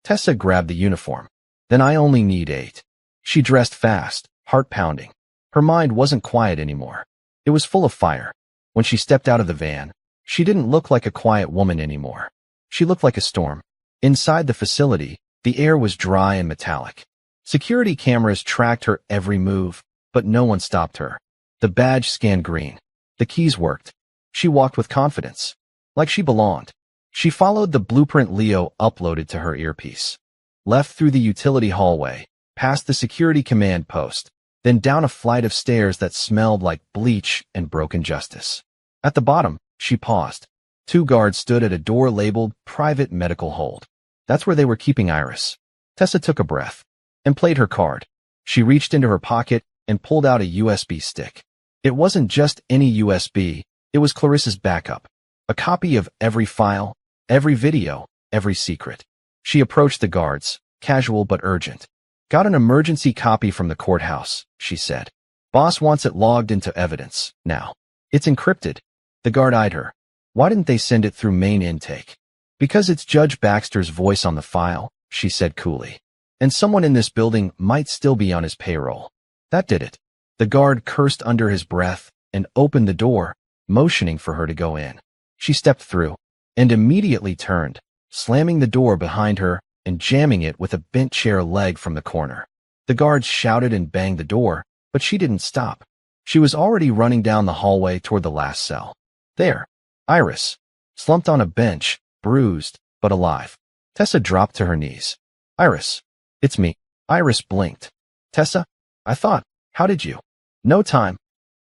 Tessa grabbed the uniform. Then I only need 8. She dressed fast, heart pounding. Her mind wasn't quiet anymore. It was full of fire. When she stepped out of the van, she didn't look like a quiet woman anymore. She looked like a storm. Inside the facility, the air was dry and metallic. Security cameras tracked her every move, but no one stopped her. The badge scanned green. The keys worked. She walked with confidence, like she belonged. She followed the blueprint Leo uploaded to her earpiece. Left through the utility hallway, past the security command post. then down a flight of stairs that smelled like bleach and broken justice. At the bottom, she paused. 2 guards stood at a door labeled Private Medical Hold. That's where they were keeping Iris. Tessa took a breath and played her card. She reached into her pocket and pulled out a USB stick. It wasn't just any USB, it was Clarissa's backup. A copy of every file, every video, every secret. She approached the guards, casual but urgent. Got an emergency copy from the courthouse, she said. Boss wants it logged into evidence, now. It's encrypted. The guard eyed her. Why didn't they send it through main intake? Because it's Judge Baxter's voice on the file, she said coolly. And someone in this building might still be on his payroll. That did it. The guard cursed under his breath and opened the door, motioning for her to go in. She stepped through and immediately turned, slamming the door behind her and jamming it with a bent chair leg from the corner. The guards shouted and banged the door, but she didn't stop. She was already running down the hallway toward the last cell. There, Iris, slumped on a bench, bruised, but alive. Tessa dropped to her knees. Iris, it's me. Iris blinked. Tessa, I thought, how did you? No time,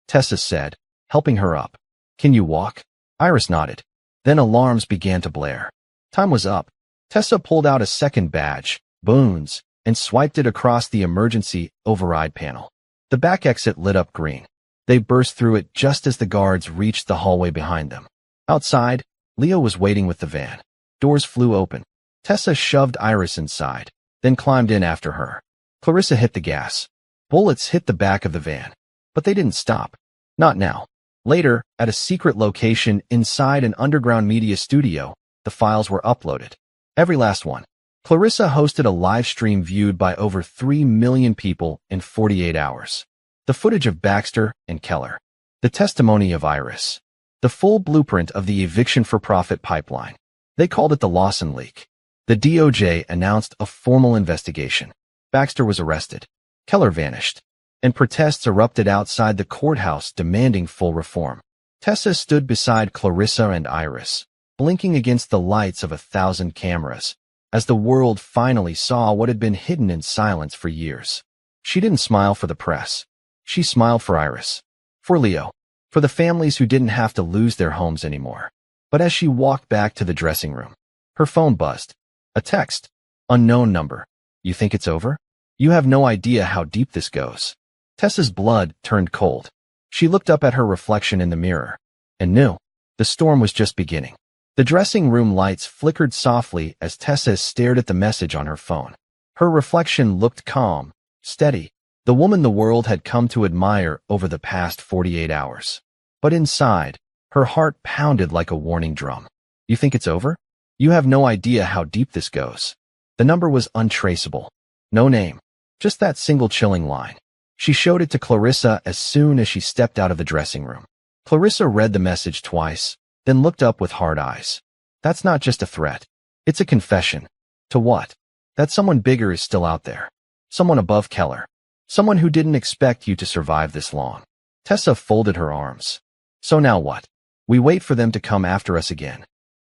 Tessa said, helping her up. Can you walk? Iris nodded. Then alarms began to blare. Time was up. Tessa pulled out a second badge, Boons, and swiped it across the emergency override panel. The back exit lit up green. They burst through it just as the guards reached the hallway behind them. Outside, Leo was waiting with the van. Doors flew open. Tessa shoved Iris inside, then climbed in after her. Clarissa hit the gas. Bullets hit the back of the van. But they didn't stop. Not now. Later, at a secret location inside an underground media studio, the files were uploaded. Every last one. Clarissa hosted a live stream viewed by over 3 million people in 48 hours. The footage of Baxter and Keller. The testimony of Iris. The full blueprint of the eviction-for-profit pipeline. They called it the Lawson leak. The DOJ announced a formal investigation. Baxter was arrested. Keller vanished. And protests erupted outside the courthouse demanding full reform. Tessa stood beside Clarissa and Iris, blinking against the lights of 1,000 cameras, as the world finally saw what had been hidden in silence for years. She didn't smile for the press. She smiled for Iris, for Leo, for the families who didn't have to lose their homes anymore. But as she walked back to the dressing room, her phone buzzed. A text. Unknown number. You think it's over? You have no idea how deep this goes. Tessa's blood turned cold. She looked up at her reflection in the mirror and knew the storm was just beginning. The dressing room lights flickered softly as Tessa stared at the message on her phone. Her reflection looked calm, steady, the woman the world had come to admire over the past 48 hours. But inside, her heart pounded like a warning drum. You think it's over? You have no idea how deep this goes. The number was untraceable. No name. Just that single chilling line. She showed it to Clarissa as soon as she stepped out of the dressing room. Clarissa read the message twice, then looked up with hard eyes. That's not just a threat. It's a confession. To what? That someone bigger is still out there. Someone above Keller. Someone who didn't expect you to survive this long. Tessa folded her arms. So now what? We wait for them to come after us again.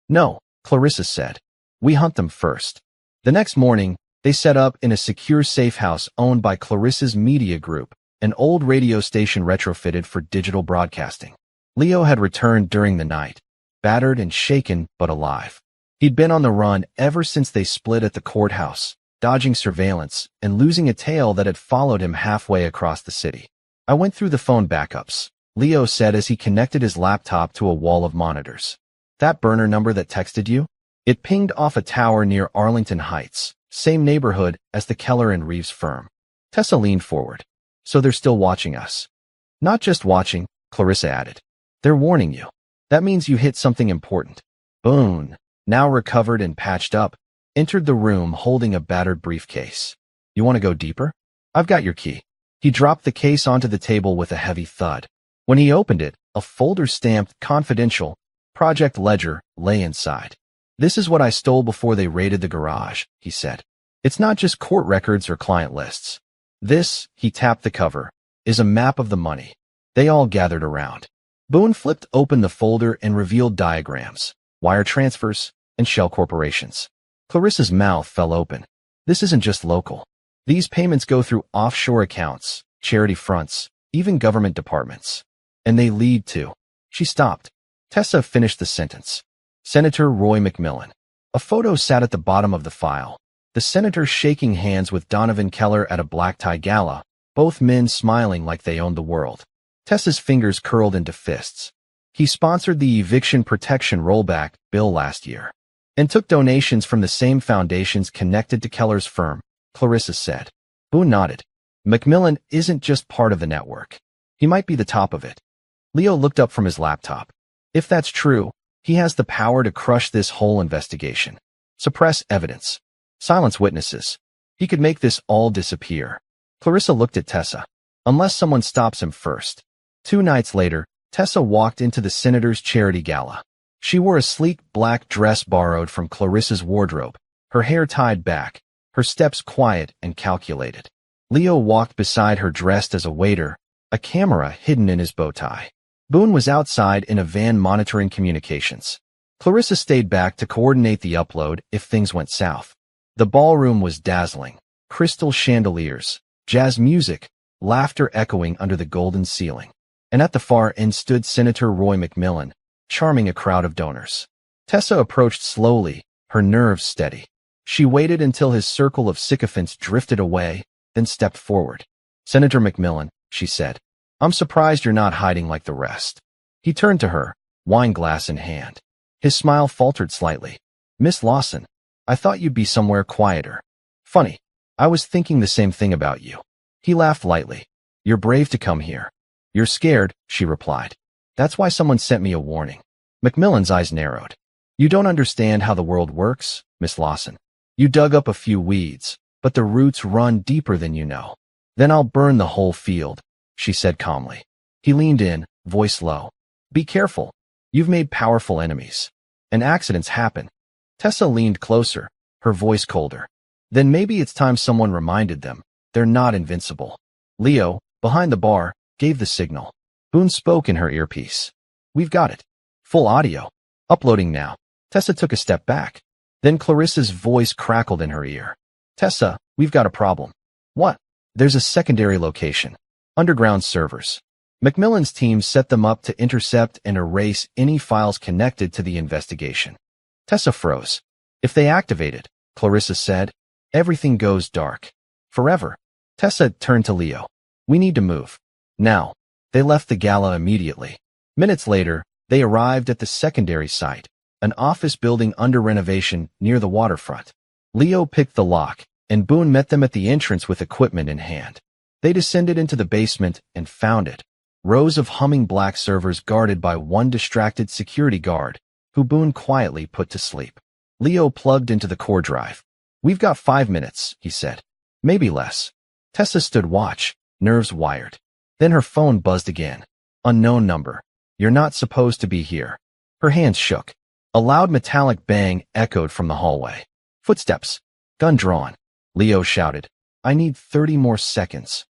No, Clarissa said. We hunt them first. The next morning, they set up in a secure safe house owned by Clarissa's media group, an old radio station retrofitted for digital broadcasting. Leo had returned during the night, battered and shaken but alive. He'd been on the run ever since they split at the courthouse, dodging surveillance and losing a tail that had followed him halfway across the city. I went through the phone backups, Leo said as he connected his laptop to a wall of monitors. That burner number that texted you? It pinged off a tower near Arlington Heights. Same neighborhood as the Keller and Reeves firm. Tessa leaned forward. So they're still watching us. Not just watching, Clarissa added. They're warning you. That means you hit something important. Boone, now recovered and patched up, entered the room holding a battered briefcase. You want to go deeper? I've got your key. He dropped the case onto the table with a heavy thud. When he opened it, a folder stamped Confidential, Project Ledger, lay inside. This is what I stole before they raided the garage, he said. It's not just court records or client lists. This, he tapped the cover, is a map of the money. They all gathered around. Boone flipped open the folder and revealed diagrams, wire transfers, and shell corporations. Clarissa's mouth fell open. This isn't just local. These payments go through offshore accounts, charity fronts, even government departments. And they lead to. She stopped. Tessa finished the sentence. Senator Roy McMillan. A photo sat at the bottom of the file. The senator shaking hands with Donovan Keller at a black tie gala, both men smiling like they owned the world. Tessa's fingers curled into fists. He sponsored the eviction protection rollback bill last year and took donations from the same foundations connected to Keller's firm, Clarissa said. Boone nodded. McMillan isn't just part of the network. He might be the top of it. Leo looked up from his laptop. If that's true, he has the power to crush this whole investigation. Suppress evidence. Silence witnesses. He could make this all disappear. Clarissa looked at Tessa. Unless someone stops him first. 2 nights later, Tessa walked into the senator's charity gala. She wore a sleek black dress borrowed from Clarissa's wardrobe, her hair tied back, her steps quiet and calculated. Leo walked beside her dressed as a waiter, a camera hidden in his bow tie. Boone was outside in a van monitoring communications. Clarissa stayed back to coordinate the upload if things went south. The ballroom was dazzling. Crystal chandeliers, jazz music, laughter echoing under the golden ceiling. And at the far end stood Senator Roy McMillan, charming a crowd of donors. Tessa approached slowly, her nerves steady. She waited until his circle of sycophants drifted away, then stepped forward. Senator McMillan, she said, I'm surprised you're not hiding like the rest. He turned to her, wine glass in hand. His smile faltered slightly. Miss Lawson, I thought you'd be somewhere quieter. Funny. I was thinking the same thing about you. He laughed lightly. You're brave to come here. You're scared, she replied. That's why someone sent me a warning. McMillan's eyes narrowed. You don't understand how the world works, Miss Lawson. You dug up a few weeds, but the roots run deeper than you know. Then I'll burn the whole field, she said calmly. He leaned in, voice low. Be careful. You've made powerful enemies. And accidents happen. Tessa leaned closer, her voice colder. Then maybe it's time someone reminded them. They're not invincible. Leo, behind the bar, gave the signal. Boone spoke in her earpiece. We've got it. Full audio. Uploading now. Tessa took a step back. Then Clarissa's voice crackled in her ear. Tessa, we've got a problem. What? There's a secondary location. Underground servers. McMillan's team set them up to intercept and erase any files connected to the investigation. Tessa froze. If they activate it, Clarissa said, everything goes dark. Forever. Tessa turned to Leo. We need to move. Now. They left the gala immediately. Minutes later, they arrived at the secondary site, an office building under renovation near the waterfront. Leo picked the lock, and Boone met them at the entrance with equipment in hand. They descended into the basement and found it. Rows of humming black servers guarded by one distracted security guard, who Boone quietly put to sleep. Leo plugged into the core drive. We've got 5 minutes, he said. Maybe less. Tessa stood watch, nerves wired. Then her phone buzzed again. Unknown number. You're not supposed to be here. Her hands shook. A loud metallic bang echoed from the hallway. Footsteps. Gun drawn. Leo shouted. I need 30 more seconds.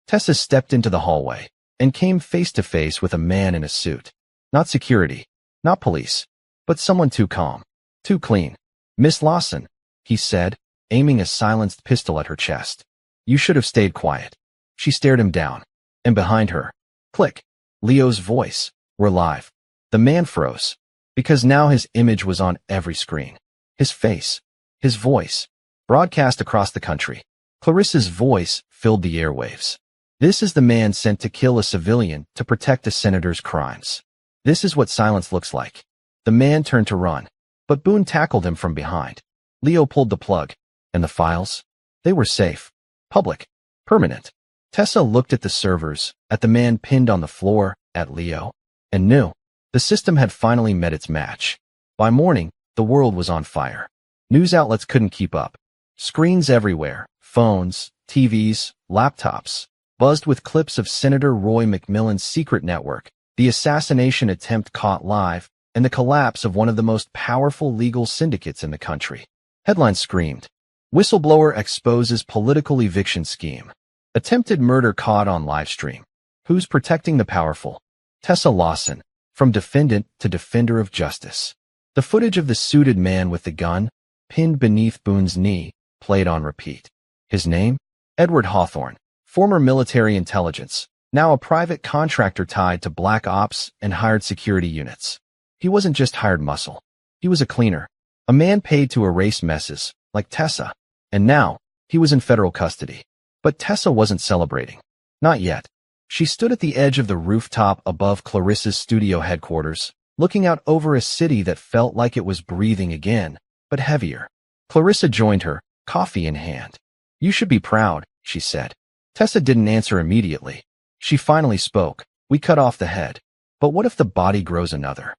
Tessa stepped into the hallway and came face to face with a man in a suit. Not security. Not police. But someone too calm. Too clean. Miss Lawson, he said, aiming a silenced pistol at her chest. You should have stayed quiet. She stared him down. And behind her, click, Leo's voice, we're live. The man froze, because now his image was on every screen. His face, his voice, broadcast across the country. Clarissa's voice filled the airwaves. This is the man sent to kill a civilian to protect a senator's crimes. This is what silence looks like. The man turned to run, but Boone tackled him from behind. Leo pulled the plug, and the files? They were safe, public, permanent. Tessa looked at the servers, at the man pinned on the floor, at Leo, and knew. The system had finally met its match. By morning, the world was on fire. News outlets couldn't keep up. Screens everywhere, phones, TVs, laptops, buzzed with clips of Senator Roy McMillan's secret network, the assassination attempt caught live, and the collapse of one of the most powerful legal syndicates in the country. Headlines screamed. Whistleblower exposes political eviction scheme. Attempted murder caught on livestream. Who's protecting the powerful? Tessa Lawson, from defendant to defender of justice. The footage of the suited man with the gun, pinned beneath Boone's knee, played on repeat. His name? Edward Hawthorne, former military intelligence, now a private contractor tied to black ops and hired security units. He wasn't just hired muscle. He was a cleaner, a man paid to erase messes, like Tessa. And now, he was in federal custody. But Tessa wasn't celebrating. Not yet. She stood at the edge of the rooftop above Clarissa's studio headquarters, looking out over a city that felt like it was breathing again, but heavier. Clarissa joined her, coffee in hand. "You should be proud," she said. Tessa didn't answer immediately. She finally spoke. "We cut off the head. But what if the body grows another?"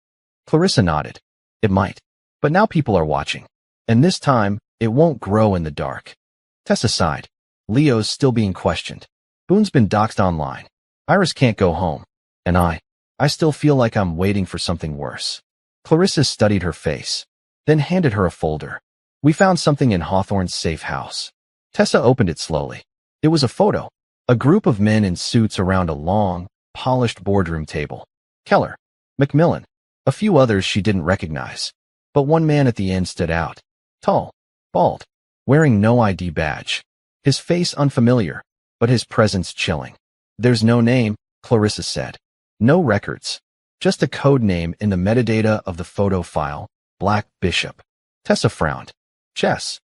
Clarissa nodded. "It might. But now people are watching. And this time, it won't grow in the dark." Tessa sighed. Leo's still being questioned. Boone's been doxxed online. Iris can't go home. And I still feel like I'm waiting for something worse. Clarissa studied her face, then handed her a folder. "We found something in Hawthorne's safe house." Tessa opened it slowly. It was a photo. A group of men in suits around a long, polished boardroom table. Keller, Macmillan, a few others she didn't recognize. But one man at the end stood out. Tall, bald, wearing no ID badge. His face unfamiliar, but his presence chilling. "There's no name," Clarissa said. "No records. Just a code name in the metadata of the photo file, Black Bishop." Tessa frowned. "Chess."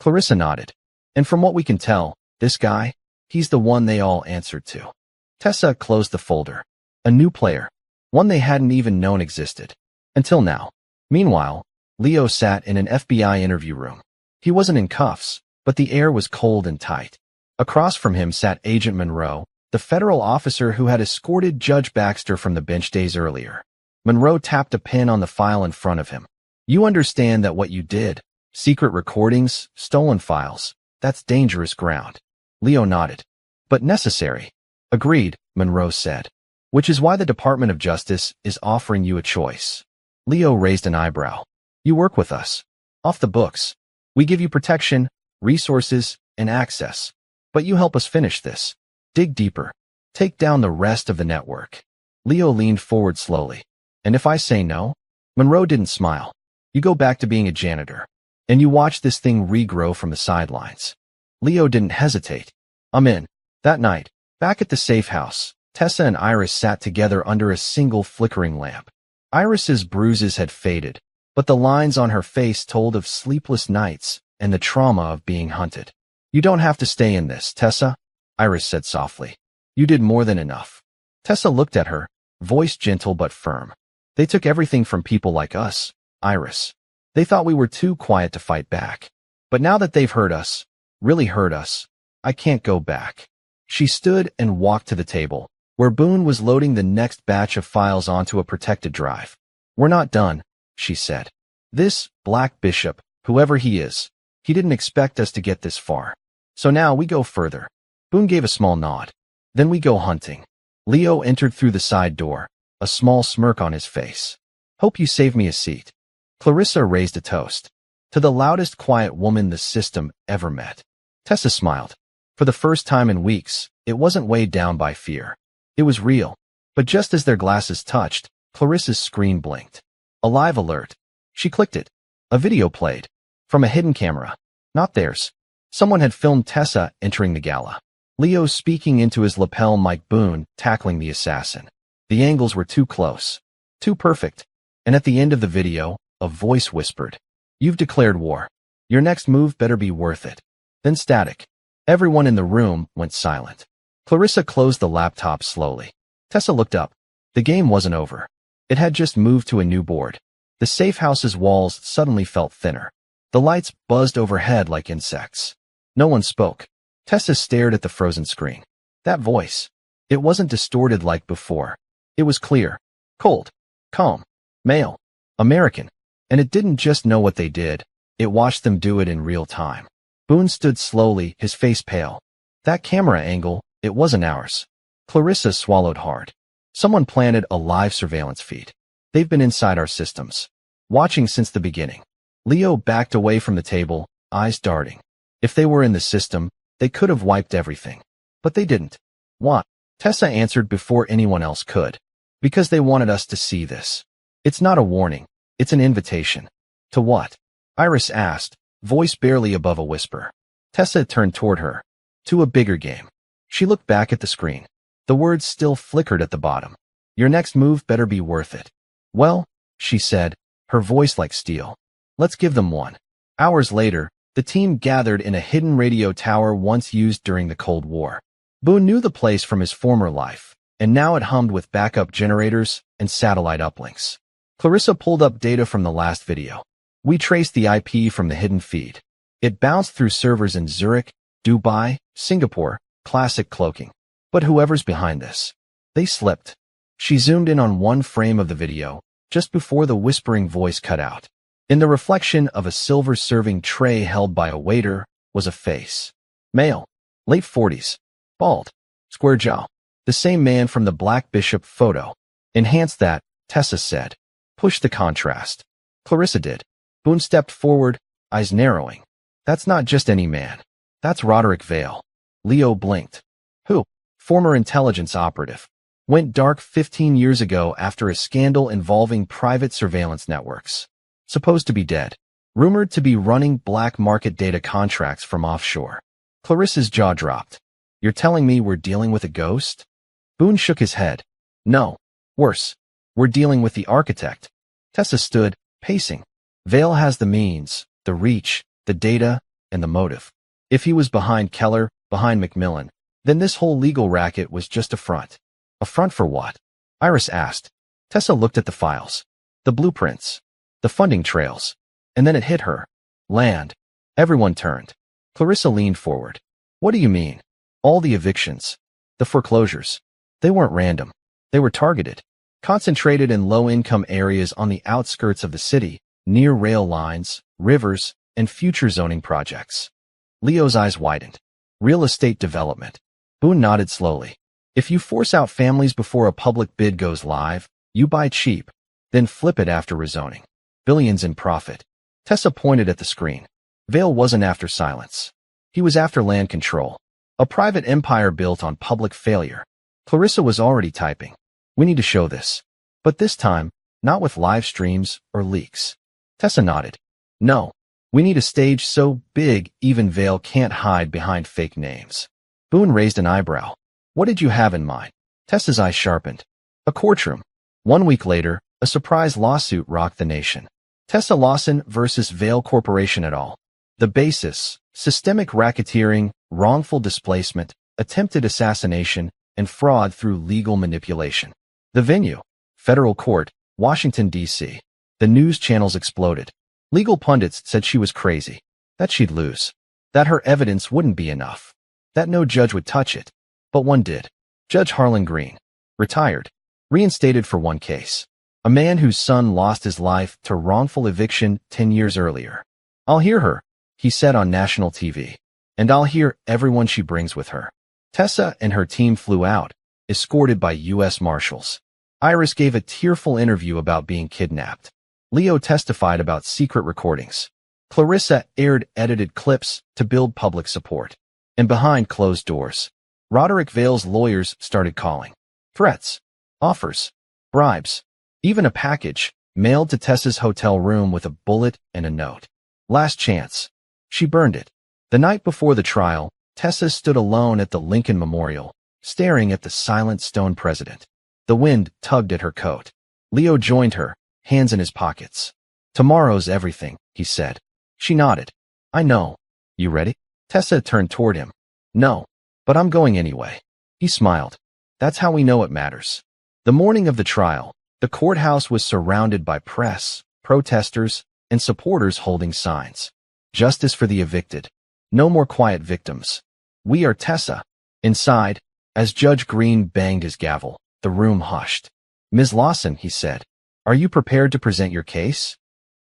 Clarissa nodded. "And from what we can tell, this guy, he's the one they all answered to." Tessa closed the folder. A new player. One they hadn't even known existed. Until now. Meanwhile, Leo sat in an FBI interview room. He wasn't in cuffs, but the air was cold and tight. Across from him sat Agent Monroe, the federal officer who had escorted Judge Baxter from the bench days earlier. Monroe tapped a pen on the file in front of him. "You understand that what you did, secret recordings, stolen files, that's dangerous ground." Leo nodded. "But necessary." "Agreed," Monroe said. "Which is why the Department of Justice is offering you a choice." Leo raised an eyebrow. "You work with us. Off the books. We give you protection, resources, and access. But you help us finish this. Dig deeper. Take down the rest of the network." Leo leaned forward slowly. "And if I say no?" Monroe didn't smile. "You go back to being a janitor. And you watch this thing regrow from the sidelines." Leo didn't hesitate. "I'm in." That night, back at the safe house, Tessa and Iris sat together under a single flickering lamp. Iris's bruises had faded, but the lines on her face told of sleepless nights and the trauma of being hunted. "You don't have to stay in this, Tessa," Iris said softly. "You did more than enough." Tessa looked at her, voice gentle but firm. "They took everything from people like us, Iris. They thought we were too quiet to fight back. But now that they've hurt us, really hurt us, I can't go back." She stood and walked to the table, where Boone was loading the next batch of files onto a protected drive. "We're not done," she said. "This Black Bishop, whoever he is, he didn't expect us to get this far. So now we go further." Boone gave a small nod. "Then we go hunting." Leo entered through the side door, a small smirk on his face. "Hope you save me a seat." Clarissa raised a toast. "To the loudest quiet woman the system ever met." Tessa smiled. For the first time in weeks, it wasn't weighed down by fear. It was real. But just as their glasses touched, Clarissa's screen blinked. A live alert. She clicked it. A video played. From a hidden camera. Not theirs. Someone had filmed Tessa entering the gala. Leo speaking into his lapel mic, Boone tackling the assassin. The angles were too close. Too perfect. And at the end of the video, a voice whispered, "You've declared war. Your next move better be worth it." Then static. Everyone in the room went silent. Clarissa closed the laptop slowly. Tessa looked up. The game wasn't over. It had just moved to a new board. The safe house's walls suddenly felt thinner. The lights buzzed overhead like insects. No one spoke. Tessa stared at the frozen screen. That voice. It wasn't distorted like before. It was clear, cold, calm, male, American. And it didn't just know what they did. It watched them do it in real time. Boone stood slowly, his face pale. That camera angle, it wasn't ours. Clarissa swallowed hard. Someone planted a live surveillance feed. They've been inside our systems, watching since the beginning. Leo backed away from the table, eyes darting. If they were in the system, they could have wiped everything. But they didn't. Why? Tessa answered before anyone else could. Because they wanted us to see this. It's not a warning. It's an invitation. To what? Iris asked, voice barely above a whisper. Tessa turned toward her. To a bigger game. She looked back at the screen. The words still flickered at the bottom. Your next move better be worth it. Well, she said, her voice like steel. Let's give them one. Hours later, the team gathered in a hidden radio tower once used during the Cold War. Boone knew the place from his former life, and now it hummed with backup generators and satellite uplinks. Clarissa pulled up data from the last video. We traced the IP from the hidden feed. It bounced through servers in Zurich, Dubai, Singapore, classic cloaking. But whoever's behind this, they slipped. She zoomed in on one frame of the video, just before the whispering voice cut out. In the reflection of a silver serving tray held by a waiter was a face. Male, late 40s, bald, square jaw. The same man from the Black Bishop photo. Enhance that, Tessa said. Push the contrast. Clarissa did. Boone stepped forward, eyes narrowing. That's not just any man. That's Roderick Vale. Leo blinked. Who? Former intelligence operative. Went dark 15 years ago after a scandal involving private surveillance networks. Supposed to be dead. Rumored to be running black market data contracts from offshore. Clarissa's jaw dropped. You're telling me we're dealing with a ghost? Boone shook his head. No. Worse. We're dealing with the architect. Tessa stood, pacing. Vale has the means, the reach, the data, and the motive. If he was behind Keller, behind Macmillan, then this whole legal racket was just a front. A front for what? Iris asked. Tessa looked at the files. The blueprints. The funding trails. And then it hit her. Land. Everyone turned. Clarissa leaned forward. What do you mean? All the evictions. The foreclosures. They weren't random. They were targeted. Concentrated in low-income areas on the outskirts of the city, near rail lines, rivers, and future zoning projects. Leo's eyes widened. Real estate development. Boone nodded slowly. If you force out families before a public bid goes live, you buy cheap, then flip it after rezoning. Billions in profit. Tessa pointed at the screen. Vale wasn't after silence. He was after land control. A private empire built on public failure. Clarissa was already typing. We need to show this. But this time, not with live streams or leaks. Tessa nodded. No. We need a stage so big even Vale can't hide behind fake names. Boone raised an eyebrow. What did you have in mind? Tessa's eyes sharpened. A courtroom. 1 week later, a surprise lawsuit rocked the nation. Tessa Lawson versus Vale Corporation et al. The basis, systemic racketeering, wrongful displacement, attempted assassination, and fraud through legal manipulation. The venue, federal court, Washington, D.C. The news channels exploded. Legal pundits said she was crazy, that she'd lose, that her evidence wouldn't be enough, that no judge would touch it. But one did. Judge Harlan Green. Retired. Reinstated for one case. A man whose son lost his life to wrongful eviction 10 years earlier. I'll hear her, he said on national TV. And I'll hear everyone she brings with her. Tessa and her team flew out, escorted by U.S. Marshals. Iris gave a tearful interview about being kidnapped. Leo testified about secret recordings. Clarissa aired edited clips to build public support. And behind closed doors, Roderick Vale's lawyers started calling. Threats, offers, bribes, even a package mailed to Tessa's hotel room with a bullet and a note. Last chance. She burned it. The night before the trial, Tessa stood alone at the Lincoln Memorial, staring at the silent stone president. The wind tugged at her coat. Leo joined her, hands in his pockets. Tomorrow's everything, he said. She nodded. I know. You ready? Tessa turned toward him. No, but I'm going anyway. He smiled. That's how we know it matters. The morning of the trial, the courthouse was surrounded by press, protesters, and supporters holding signs. Justice for the evicted. No more quiet victims. We are Tessa. Inside, as Judge Green banged his gavel, the room hushed. Ms. Lawson, he said, are you prepared to present your case?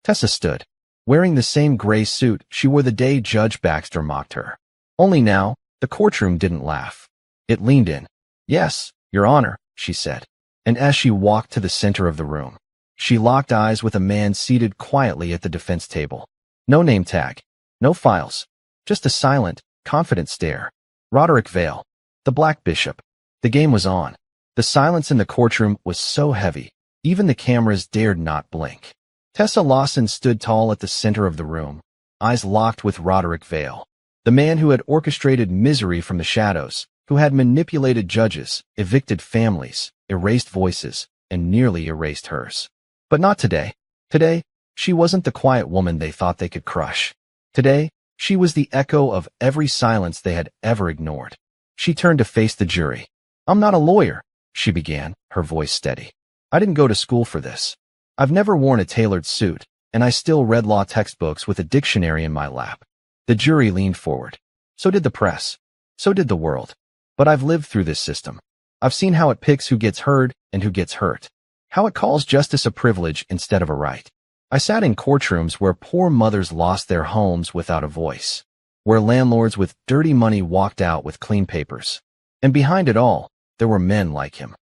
Tessa stood, wearing the same gray suit she wore the day Judge Baxter mocked her. Only now, the courtroom didn't laugh. It leaned in. Yes, Your Honor, she said. And as she walked to the center of the room, she locked eyes with a man seated quietly at the defense table. No name tag. No files. Just a silent, confident stare. Roderick Vale. The Black Bishop. The game was on. The silence in the courtroom was so heavy, even the cameras dared not blink. Tessa Lawson stood tall at the center of the room, eyes locked with Roderick Vale, the man who had orchestrated misery from the shadows, who had manipulated judges, evicted families, erased voices, and nearly erased hers. But not today. Today, she wasn't the quiet woman they thought they could crush. Today, she was the echo of every silence they had ever ignored. She turned to face the jury. "I'm not a lawyer," she began, her voice steady. "I didn't go to school for this. I've never worn a tailored suit, and I still read law textbooks with a dictionary in my lap." The jury leaned forward. So did the press. So did the world. "But I've lived through this system. I've seen how it picks who gets heard and who gets hurt. How it calls justice a privilege instead of a right. I sat in courtrooms where poor mothers lost their homes without a voice, where landlords with dirty money walked out with clean papers. And behind it all, there were men like him."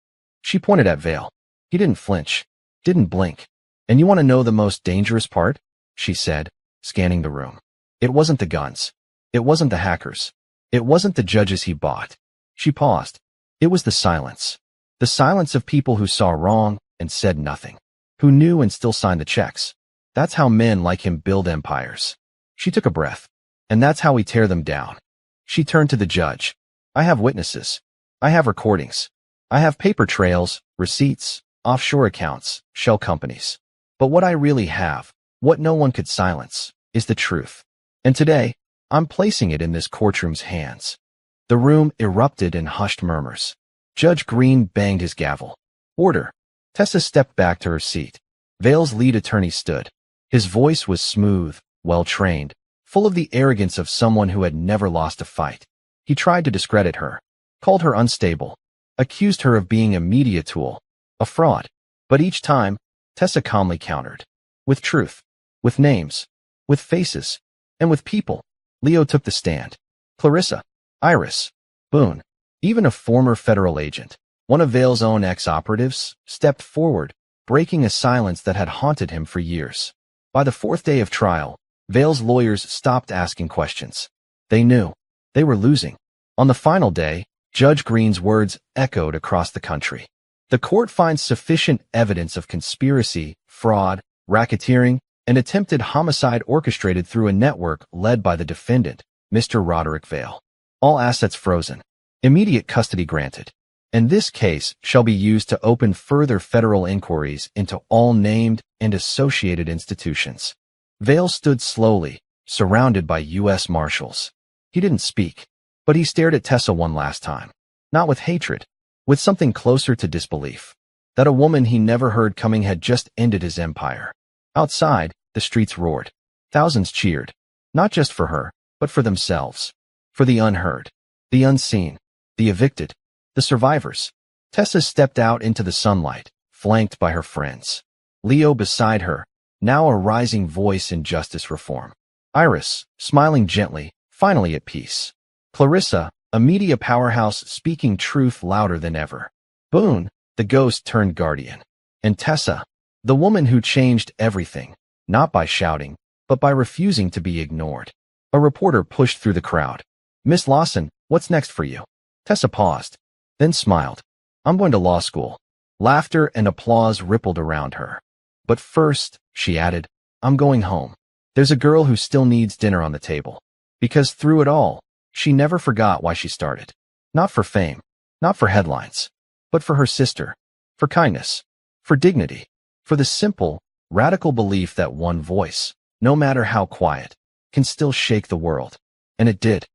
She pointed at Vale. He didn't flinch, didn't blink. "And you want to know the most dangerous part?" she said, scanning the room. "It wasn't the guns. It wasn't the hackers. It wasn't the judges he bought." She paused. "It was the silence. The silence of people who saw wrong and said nothing, who knew and still signed the checks. That's how men like him build empires." She took a breath. "And that's how we tear them down." She turned to the judge. "I have witnesses. I have recordings. I have paper trails, receipts, offshore accounts, shell companies. But what I really have, what no one could silence, is the truth. And today, I'm placing it in this courtroom's hands." The room erupted in hushed murmurs. Judge Green banged his gavel. "Order." Tessa stepped back to her seat. Vale's lead attorney stood. His voice was smooth, well-trained, full of the arrogance of someone who had never lost a fight. He tried to discredit her, called her unstable, accused her of being a media tool, a fraud. But each time, Tessa calmly countered. With truth, with names, with faces, and with people. Leo took the stand. Clarissa, Iris, Boone, even a former federal agent, one of Vale's own ex-operatives, stepped forward, breaking a silence that had haunted him for years. By the fourth day of trial, Vale's lawyers stopped asking questions. They knew. They were losing. On the final day, Judge Green's words echoed across the country. The court finds sufficient evidence of conspiracy, fraud, racketeering, and attempted homicide orchestrated through a network led by the defendant, Mr. Roderick Vale. All assets frozen. Immediate custody granted. And this case shall be used to open further federal inquiries into all named and associated institutions. Vale stood slowly, surrounded by U.S. Marshals. He didn't speak, but he stared at Tessa one last time. Not with hatred, with something closer to disbelief. That a woman he never heard coming had just ended his empire. Outside, the streets roared. Thousands cheered. Not just for her, but for themselves. For the unheard, the unseen, the evicted, the survivors. Tessa stepped out into the sunlight, flanked by her friends. Leo beside her, now a rising voice in justice reform. Iris, smiling gently, finally at peace. Clarissa, a media powerhouse speaking truth louder than ever. Boone, the ghost turned guardian. And Tessa, the woman who changed everything, not by shouting, but by refusing to be ignored. A reporter pushed through the crowd. "Miss Lawson, what's next for you?" Tessa paused, then smiled. "I'm going to law school." Laughter and applause rippled around her. "But first," she added, "I'm going home. There's a girl who still needs dinner on the table." Because through it all, she never forgot why she started. Not for fame, not for headlines, but for her sister, for kindness, for dignity, for the simple, radical belief that one voice, no matter how quiet, can still shake the world. And it did.